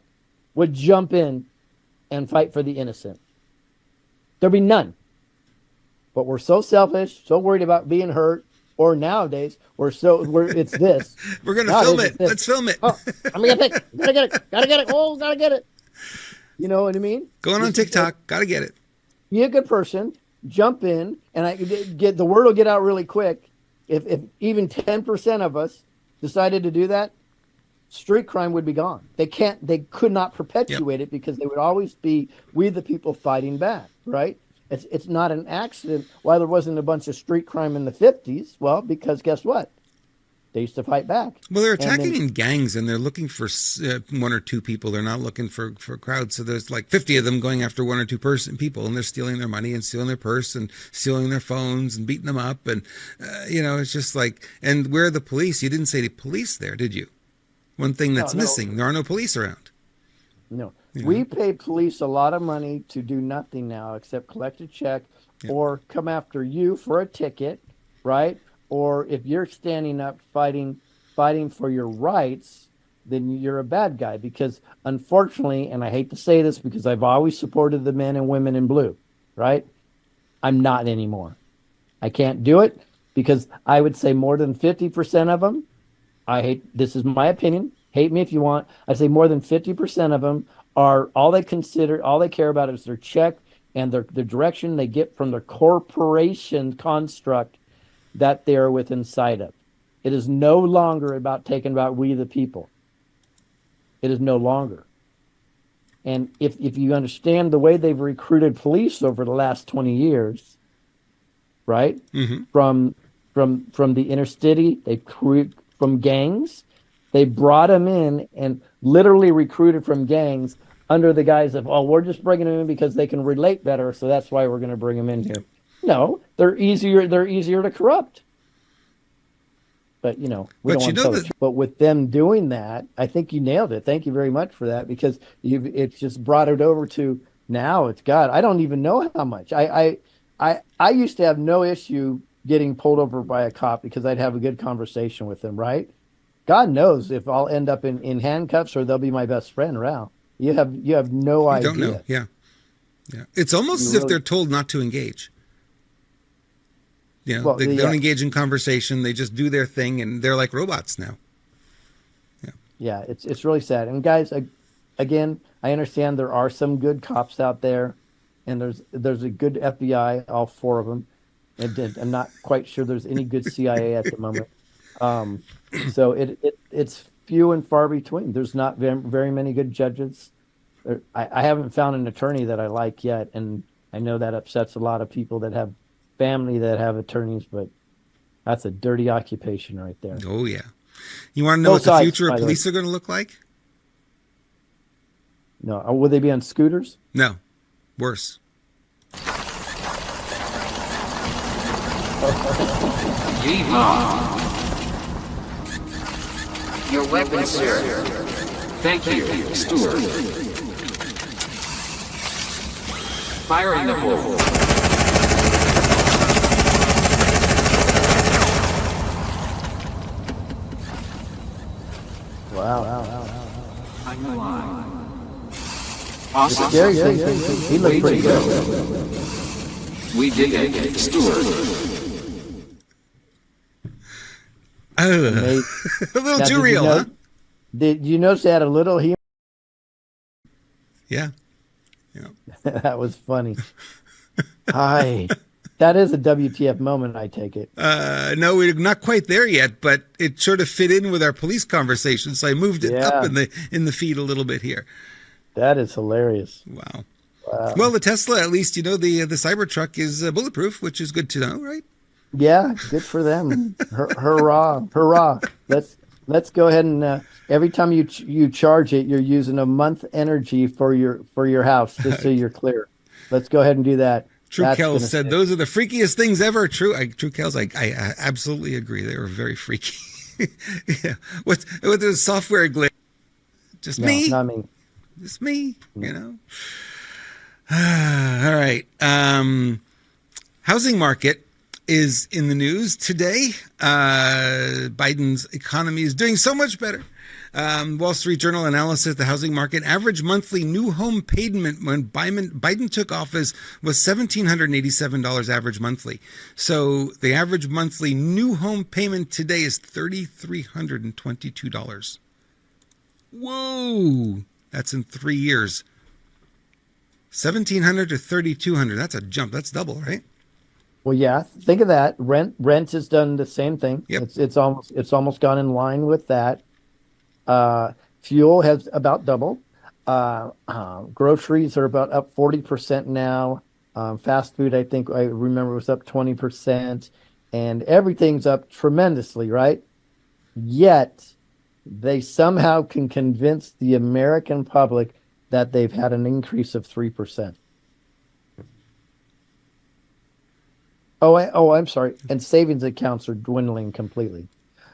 would jump in and fight for the innocent. There'd be none. But we're so selfish, so worried about being hurt. Or nowadays, it's this. We're going to film it. Let's film it. Oh, I'm going to get it. Gotta get it. Gotta get it. Oh, gotta get it. You know what I mean? Going on TikTok. Gotta get it. Be a good person. Jump in. And the word will get out really quick. If even 10% of us decided to do that, street crime would be gone. They could not perpetuate it because they would always be we the people fighting back, right? It's not an accident why there wasn't a bunch of street crime in the 50s. Well, because guess what? They used to fight back. Well, they're attacking in gangs, and they're looking for one or two people. They're not looking for crowds. So there's like 50 of them going after one or two people, and they're stealing their money and stealing their purse and stealing their phones and beating them up. And, it's just like, and where are the police? You didn't say the police there, did you? One thing that's missing, there are no police around. No. We pay police a lot of money to do nothing now except collect a check or come after you for a ticket, right? Or if you're standing up fighting for your rights, then you're a bad guy. Because unfortunately, and I hate to say this because I've always supported the men and women in blue, right? I'm not anymore. I can't do it because I would say more than 50% of them, this is my opinion, hate me if you want. I say more than 50% of them are all they care about is their check and the direction they get from their corporation construct that they're with inside of. It is no longer about taking about we the people. It is no longer. And if you understand the way they've recruited police over the last 20 years, right? Mm-hmm. From the inner city, from gangs, they brought them in and literally recruited from gangs under the guise of, oh, we're just bringing them in because they can relate better, so that's why we're going to bring them in here. No, they're easier to corrupt. But we don't want to coach. But with them doing that, I think you nailed it. Thank you very much for that, because it's just brought it over to now. It's God. I don't even know how much. I used to have no issue getting pulled over by a cop because I'd have a good conversation with them, right? God knows if I'll end up in handcuffs or they'll be my best friend around. You have no idea. Don't know. Yeah. It's almost as if they're told not to engage. They don't engage in conversation. They just do their thing, and they're like robots now. Yeah, it's really sad. And guys, again, I understand there are some good cops out there, and there's a good FBI, all 4 of them. And I'm not quite sure there's any good CIA at the moment. So it's few and far between. There's not very many good judges. I haven't found an attorney that I like yet, and I know that upsets a lot of people that have family that have attorneys, but that's a dirty occupation right there. Oh yeah. You want to know what the future of police are going to look like? No. Will they be on scooters? No. Worse. Your weapon, sir. Thank you, Stewart. Fire in the hole. Wow. I'm alive. Awesome. He looked pretty good. We did it, Stewart. A little too real, huh? Did you notice they had a little humor? Yeah. That was funny. Hi. That is a WTF moment, I take it. No, we're not quite there yet, but it sort of fit in with our police conversation, so I moved it up in the feed a little bit here. That is hilarious. Wow. Well, the Tesla, at least, the Cybertruck is bulletproof, which is good to know, right? Yeah, good for them. Hurrah. Let's go ahead and every time you charge it, you're using a month energy for your house, just so you're clear. Let's go ahead and do that. True Kells said those are the freakiest things ever. True Kells, I absolutely agree. They were very freaky. Yeah. What the software glitch? Just me? Not me. Just me, All right. Housing market is in the news today. Biden's economy is doing so much better. Wall Street Journal analysis, the housing market average monthly new home payment when Biden took office was $1,787 average monthly. So the average monthly new home payment today is $3,322. Whoa, that's in 3 years. 1,700 to 3,200. That's a jump. That's double, right? Well, yeah. Think of that. Rent has done the same thing. Yep. It's almost gone in line with that. Fuel has about doubled. Groceries are about up 40% now. Fast food, I remember, was up 20%, and everything's up tremendously, right? Yet they somehow can convince the American public that they've had an increase of 3%. Oh, I'm sorry. And savings accounts are dwindling completely.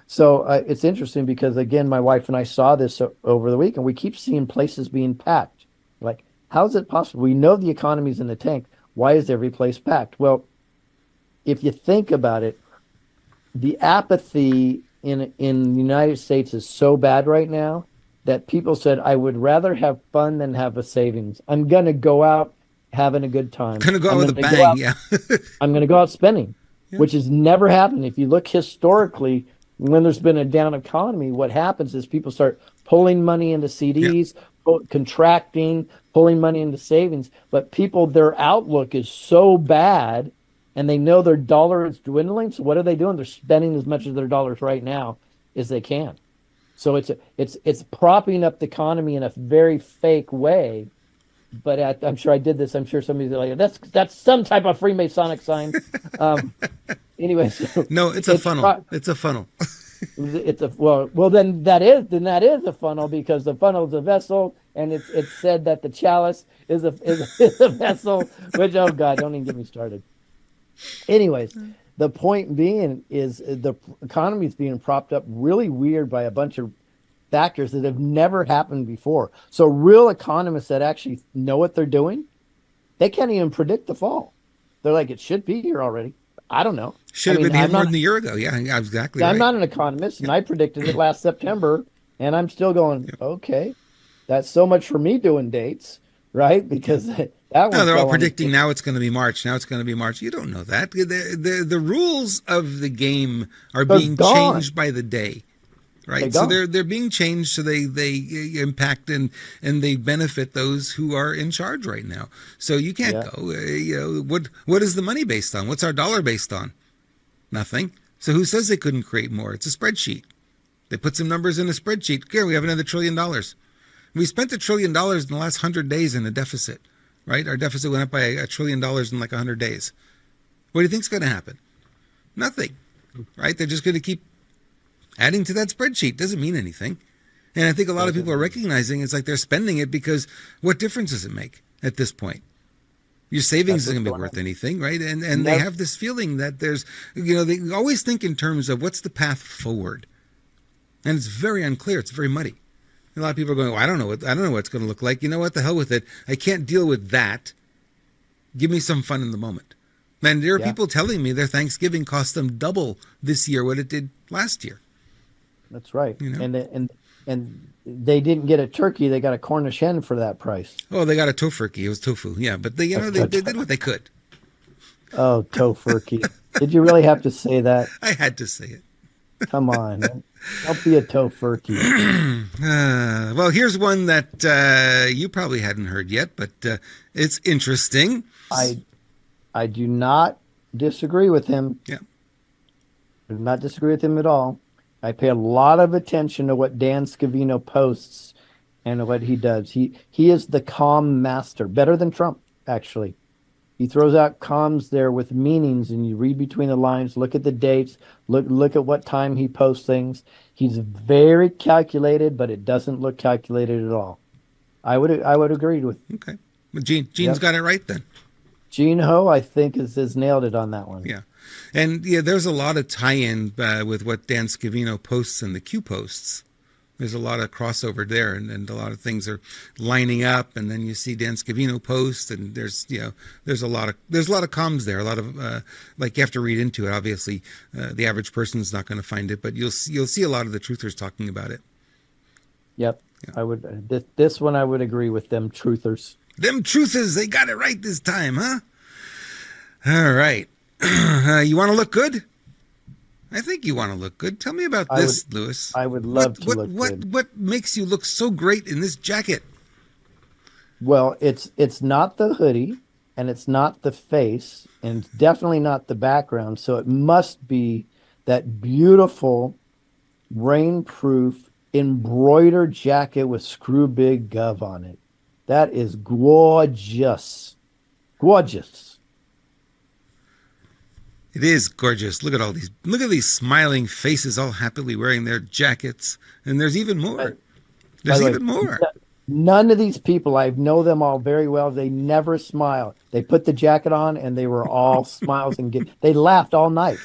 So it's interesting because, again, my wife and I saw this over the week, and we keep seeing places being packed. Like, how is it possible? We know the economy's in the tank. Why is every place packed? Well, if you think about it, the apathy in the United States is so bad right now that people said, I would rather have fun than have a savings. I'm going to go out having a good time. Gonna go out with a gonna bang, yeah. I'm going to go out spending, which has never happened. If you look historically, when there's been a down economy, what happens is people start pulling money into CDs, contracting, pulling money into savings. But people, their outlook is so bad, and they know their dollar is dwindling. So what are they doing? They're spending as much of their dollars right now as they can. So it's propping up the economy in a very fake way. But I'm sure I did this. I'm sure somebody's like, that's some type of Freemasonic sign. Anyway, so no, it's a funnel. It's a funnel. It's a well then that is a funnel, because the funnel is a vessel, and it's said that the chalice is a vessel. Which, oh God, don't even get me started. Anyways, the point being is the economy is being propped up really weird by a bunch of factors that have never happened before. So real economists that actually know what they're doing, they can't even predict the fall. They're like, it should be here already. I don't know. Should have been here more than a year ago. Yeah, exactly. I'm right. not an economist, and I predicted it last September, and I'm still going, okay, that's so much for me doing dates, right? Because that one. No, they're all predicting now it's going to be March. Now it's going to be March. You don't know that. The rules of the game are being changed by the day. Right, so they're being changed, so they impact and they benefit those who are in charge right now. So you can't go. What is the money based on? What's our dollar based on? Nothing. So who says they couldn't create more? It's a spreadsheet. They put some numbers in a spreadsheet. Here we have another $1 trillion. We spent $1 trillion in the last 100 days in a deficit. Right, our deficit went up by $1 trillion in like 100 days. What do you think's going to happen? Nothing. Right, they're just going to keep adding to that spreadsheet. Doesn't mean anything. And I think a lot of people are recognizing it's like they're spending it because what difference does it make at this point? Your savings isn't going to be worth anything, right? And they have this feeling that there's, they always think in terms of what's the path forward. And it's very unclear. It's very muddy. A lot of people are going, well, I don't know what it's going to look like. You know what? The hell with it. I can't deal with that. Give me some fun in the moment. And there are people telling me their Thanksgiving cost them double this year what it did last year. That's right. And they didn't get a turkey; they got a Cornish hen for that price. Oh, they got a Tofurky. It was tofu. Yeah, but they did what they could. Oh, Tofurky! Did you really have to say that? I had to say it. Come on, don't be a Tofurky. Well, here's one that you probably hadn't heard yet, but it's interesting. I do not disagree with him. Yeah, I do not disagree with him at all. I pay a lot of attention to what Dan Scavino posts and what he does. He is the comm master, better than Trump, actually. He throws out comms there with meanings, and you read between the lines, look at the dates, look at what time he posts things. He's very calculated, but it doesn't look calculated at all. I would agree with. Okay, well, Gene's got it right then. Gene Ho, I think, has nailed it on that one. Yeah. And there's a lot of tie-in with what Dan Scavino posts and the Q posts. There's a lot of crossover there, and a lot of things are lining up. And then you see Dan Scavino post, and there's a lot of comms there. A lot of you have to read into it. Obviously, the average person's not going to find it, but you'll see a lot of the truthers talking about it. Yep, yeah. I would. This one I would agree with them truthers. Them truthers, they got it right this time, huh? All right. You want to look good? I think you want to look good. Tell me about this, Lewis. I would love to look good. What makes you look so great in this jacket? Well, it's not the hoodie, and it's not the face, and it's definitely not the background. So it must be that beautiful, rainproof, embroidered jacket with screw big gov on it. That is gorgeous. Gorgeous. It is gorgeous. Look at these smiling faces all happily wearing their jackets. And there's even more. There's even more. None of these people, I know them all very well. They never smile. They put the jacket on and they were all smiles and they laughed all night.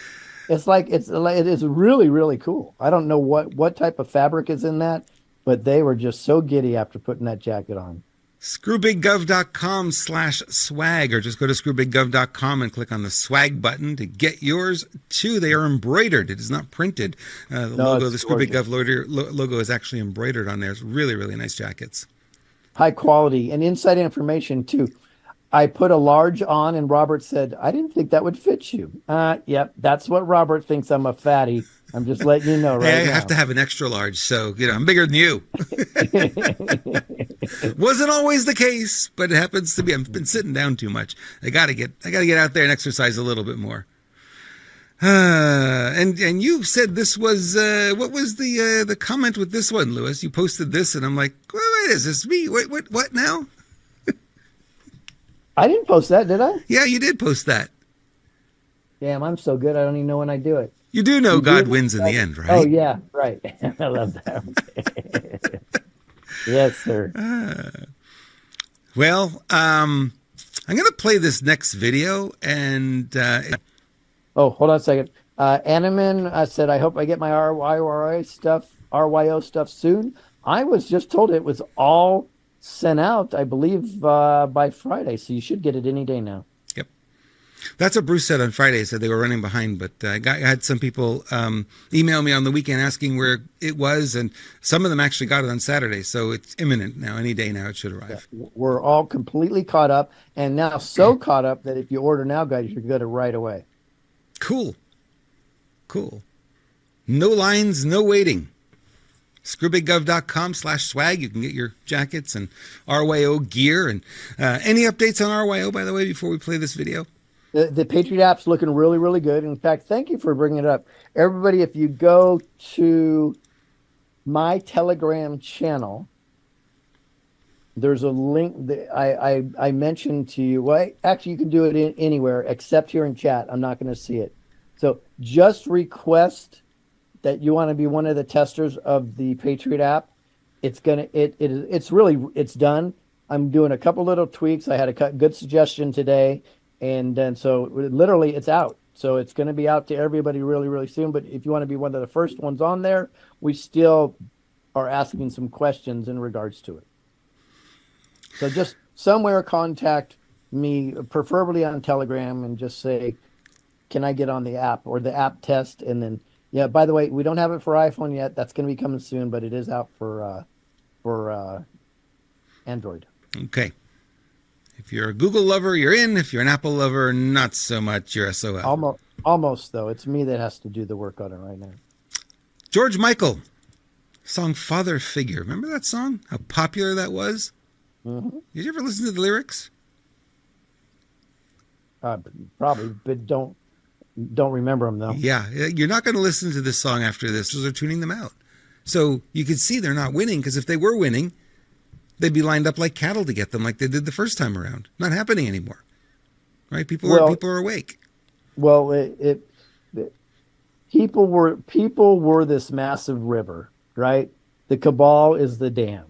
It's like it is really, really cool. I don't know what type of fabric is in that, but they were just so giddy after putting that jacket on. Screwbiggov.com/swag, or just go to screwbiggov.com and click on the swag button to get yours too. They are embroidered. It is not printed. The logo, the Screw Big Gov logo is actually embroidered on there. It's really, really nice jackets. High quality and inside information too. I put a large on and Robert said, I didn't think that would fit you. Yep, that's what Robert thinks. I'm a fatty. I'm just letting you know right now. I have to have an extra large, so I'm bigger than you. Wasn't always the case, but it happens to be. I've been sitting down too much. I gotta get out there and exercise a little bit more. And you said this was what was the comment with this one, Lewis? You posted this, and I'm like, wait, is this me? Wait, what now? I didn't post that, did I? Yeah, you did post that. Damn, I'm so good. I don't even know when I do it. You do know God wins in the end, right? Oh, yeah, right. I love that. Yes, sir. Well, I'm going to play this next video. And hold on a second. Animan said, I hope I get my RYO stuff soon. I was just told it was all sent out, I believe, by Friday. So you should get it any day now. Yep. That's what Bruce said on Friday. Said they were running behind, but I had some people email me on the weekend asking where it was, and some of them actually got it on Saturday. So it's imminent now. Any day now it should arrive. Yeah, we're all completely caught up, and now so caught up that if you order now, guys, you should get it right away. Cool. No lines, no waiting. Screwbiggov.com/swag. You can get your jackets and RYO gear. And any updates on RYO, by the way, before we play this video? The Patriot app's looking really, really good. In fact, thank you for bringing it up. Everybody, if you go to my Telegram channel, there's a link that I mentioned to you. Well, actually, you can do it anywhere except here in chat. I'm not going to see it. So just request that you want to be one of the testers of the Patriot app. It's done. I'm doing a couple little tweaks. I had a good suggestion today, and then so literally it's out. So it's going to be out to everybody really, really soon. But if you want to be one of the first ones on there, we still are asking some questions in regards to it. So just somewhere contact me, preferably on Telegram, and just say, can I get on the app or the app test? And then, yeah, by the way, we don't have it for iPhone yet. That's going to be coming soon, but it is out for Android. Okay. If you're a Google lover, you're in. If you're an Apple lover, not so much. You're SOL. Almost, though. It's me that has to do the work on it right now. George Michael, song Father Figure. Remember that song? How popular that was? Mm-hmm. Did you ever listen to the lyrics? Probably, but don't remember them, though. Yeah, you're not going to listen to this song after this because they're tuning them out. So you can see they're not winning, because if they were winning, they'd be lined up like cattle to get them like they did the first time around. Not happening anymore. Right? People are awake. Well, people were this massive river, right? The cabal is the dam.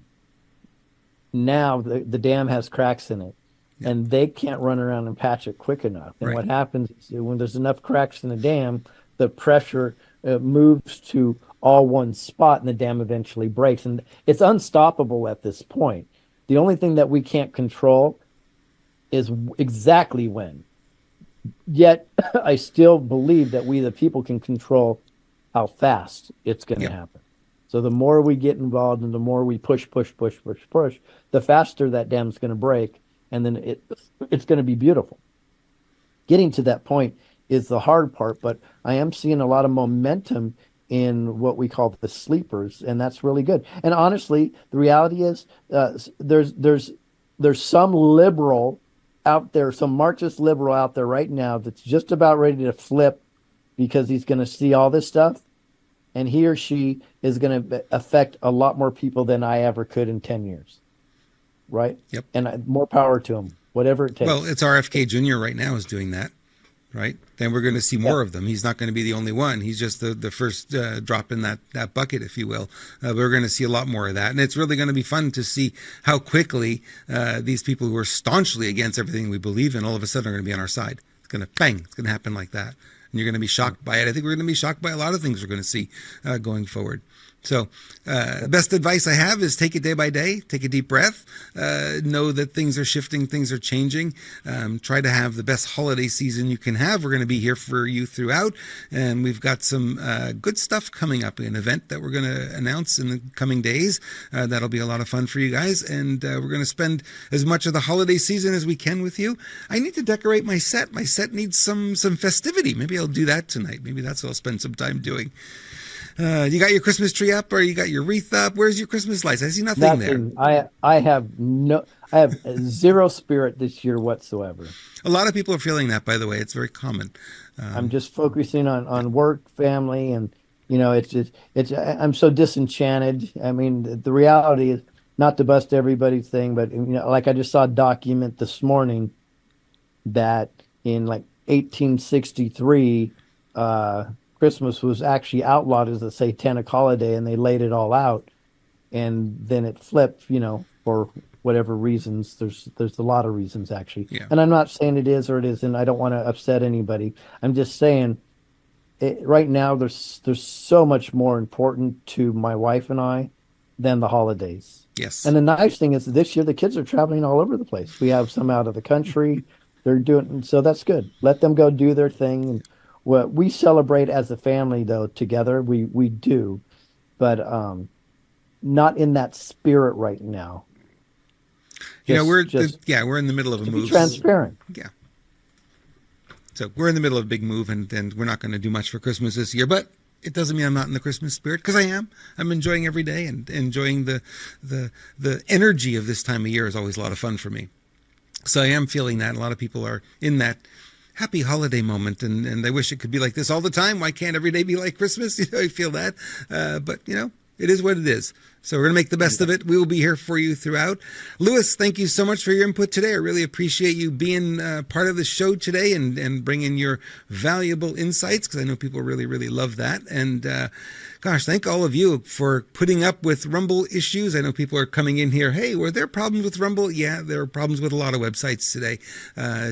Now the dam has cracks in it. And they can't run around and patch it quick enough. And what happens is when there's enough cracks in the dam, the pressure moves to all one spot, and the dam eventually breaks. And it's unstoppable at this point. The only thing that we can't control is exactly when. Yet, I still believe that we, the people, can control how fast it's going to happen. So the more we get involved and the more we push, the faster that dam's going to break. And then it's going to be beautiful. Getting to that point is the hard part, but I am seeing a lot of momentum in what we call the sleepers, and that's really good. And honestly, the reality is there's some liberal out there, some Marxist liberal out there right now that's just about ready to flip because he's going to see all this stuff, and he or she is going to affect a lot more people than I ever could in 10 years. Right? Yep. And more power to him, whatever it takes. Well, it's RFK Jr. right now is doing that, right? Then we're going to see more of them. He's not going to be the only one. He's just the first drop in that bucket, if you will. But we're going to see a lot more of that. And it's really going to be fun to see how quickly these people who are staunchly against everything we believe in all of a sudden are going to be on our side. It's going to bang. It's going to happen like that. And you're going to be shocked by it. I think we're going to be shocked by a lot of things we're going to see going forward. So the best advice I have is take it day by day, take a deep breath, know that things are shifting, things are changing. Try to have the best holiday season you can have. We're going to be here for you throughout, and we've got some good stuff coming up, an event that we're going to announce in the coming days. That'll be a lot of fun for you guys, and we're going to spend as much of the holiday season as we can with you. I need to decorate my set. My set needs some festivity. Maybe I'll do that tonight. Maybe that's what I'll spend some time doing. You got your Christmas tree up, or you got your wreath up? Where's your Christmas lights? I see nothing there. I have zero spirit this year whatsoever. A lot of people are feeling that, by the way. It's very common. I'm just focusing on work, family, and I'm so disenchanted. I mean, the reality is, not to bust everybody's thing, but like I just saw a document this morning that in like 1863, Christmas was actually outlawed as a satanic holiday, and they laid it all out, and then it flipped, for whatever reasons. There's a lot of reasons actually, and I'm not saying it is or it isn't. I don't want to upset anybody. I'm just saying, right now there's so much more important to my wife and I than the holidays. Yes. And the nice thing is this year the kids are traveling all over the place. We have some out of the country. They're doing, so that's good. Let them go do their thing. And what we celebrate as a family, though, together, we do, but not in that spirit right now. We're in the middle of a move. Be transparent. Yeah. So we're in the middle of a big move, and we're not going to do much for Christmas this year, but it doesn't mean I'm not in the Christmas spirit, because I am. I'm enjoying every day, and enjoying the energy of this time of year is always a lot of fun for me. So I am feeling that. A lot of people are in that happy holiday moment, and they wish it could be like this all the time. Why can't every day be like Christmas? I feel that. But, it is what it is. So we're going to make the best of it. We will be here for you throughout. Lewis, thank you so much for your input today. I really appreciate you being part of the show today and bringing your valuable insights, because I know people really, really love that. And gosh, thank all of you for putting up with Rumble issues. I know people are coming in here. Hey, were there problems with Rumble? Yeah, there are problems with a lot of websites today. It's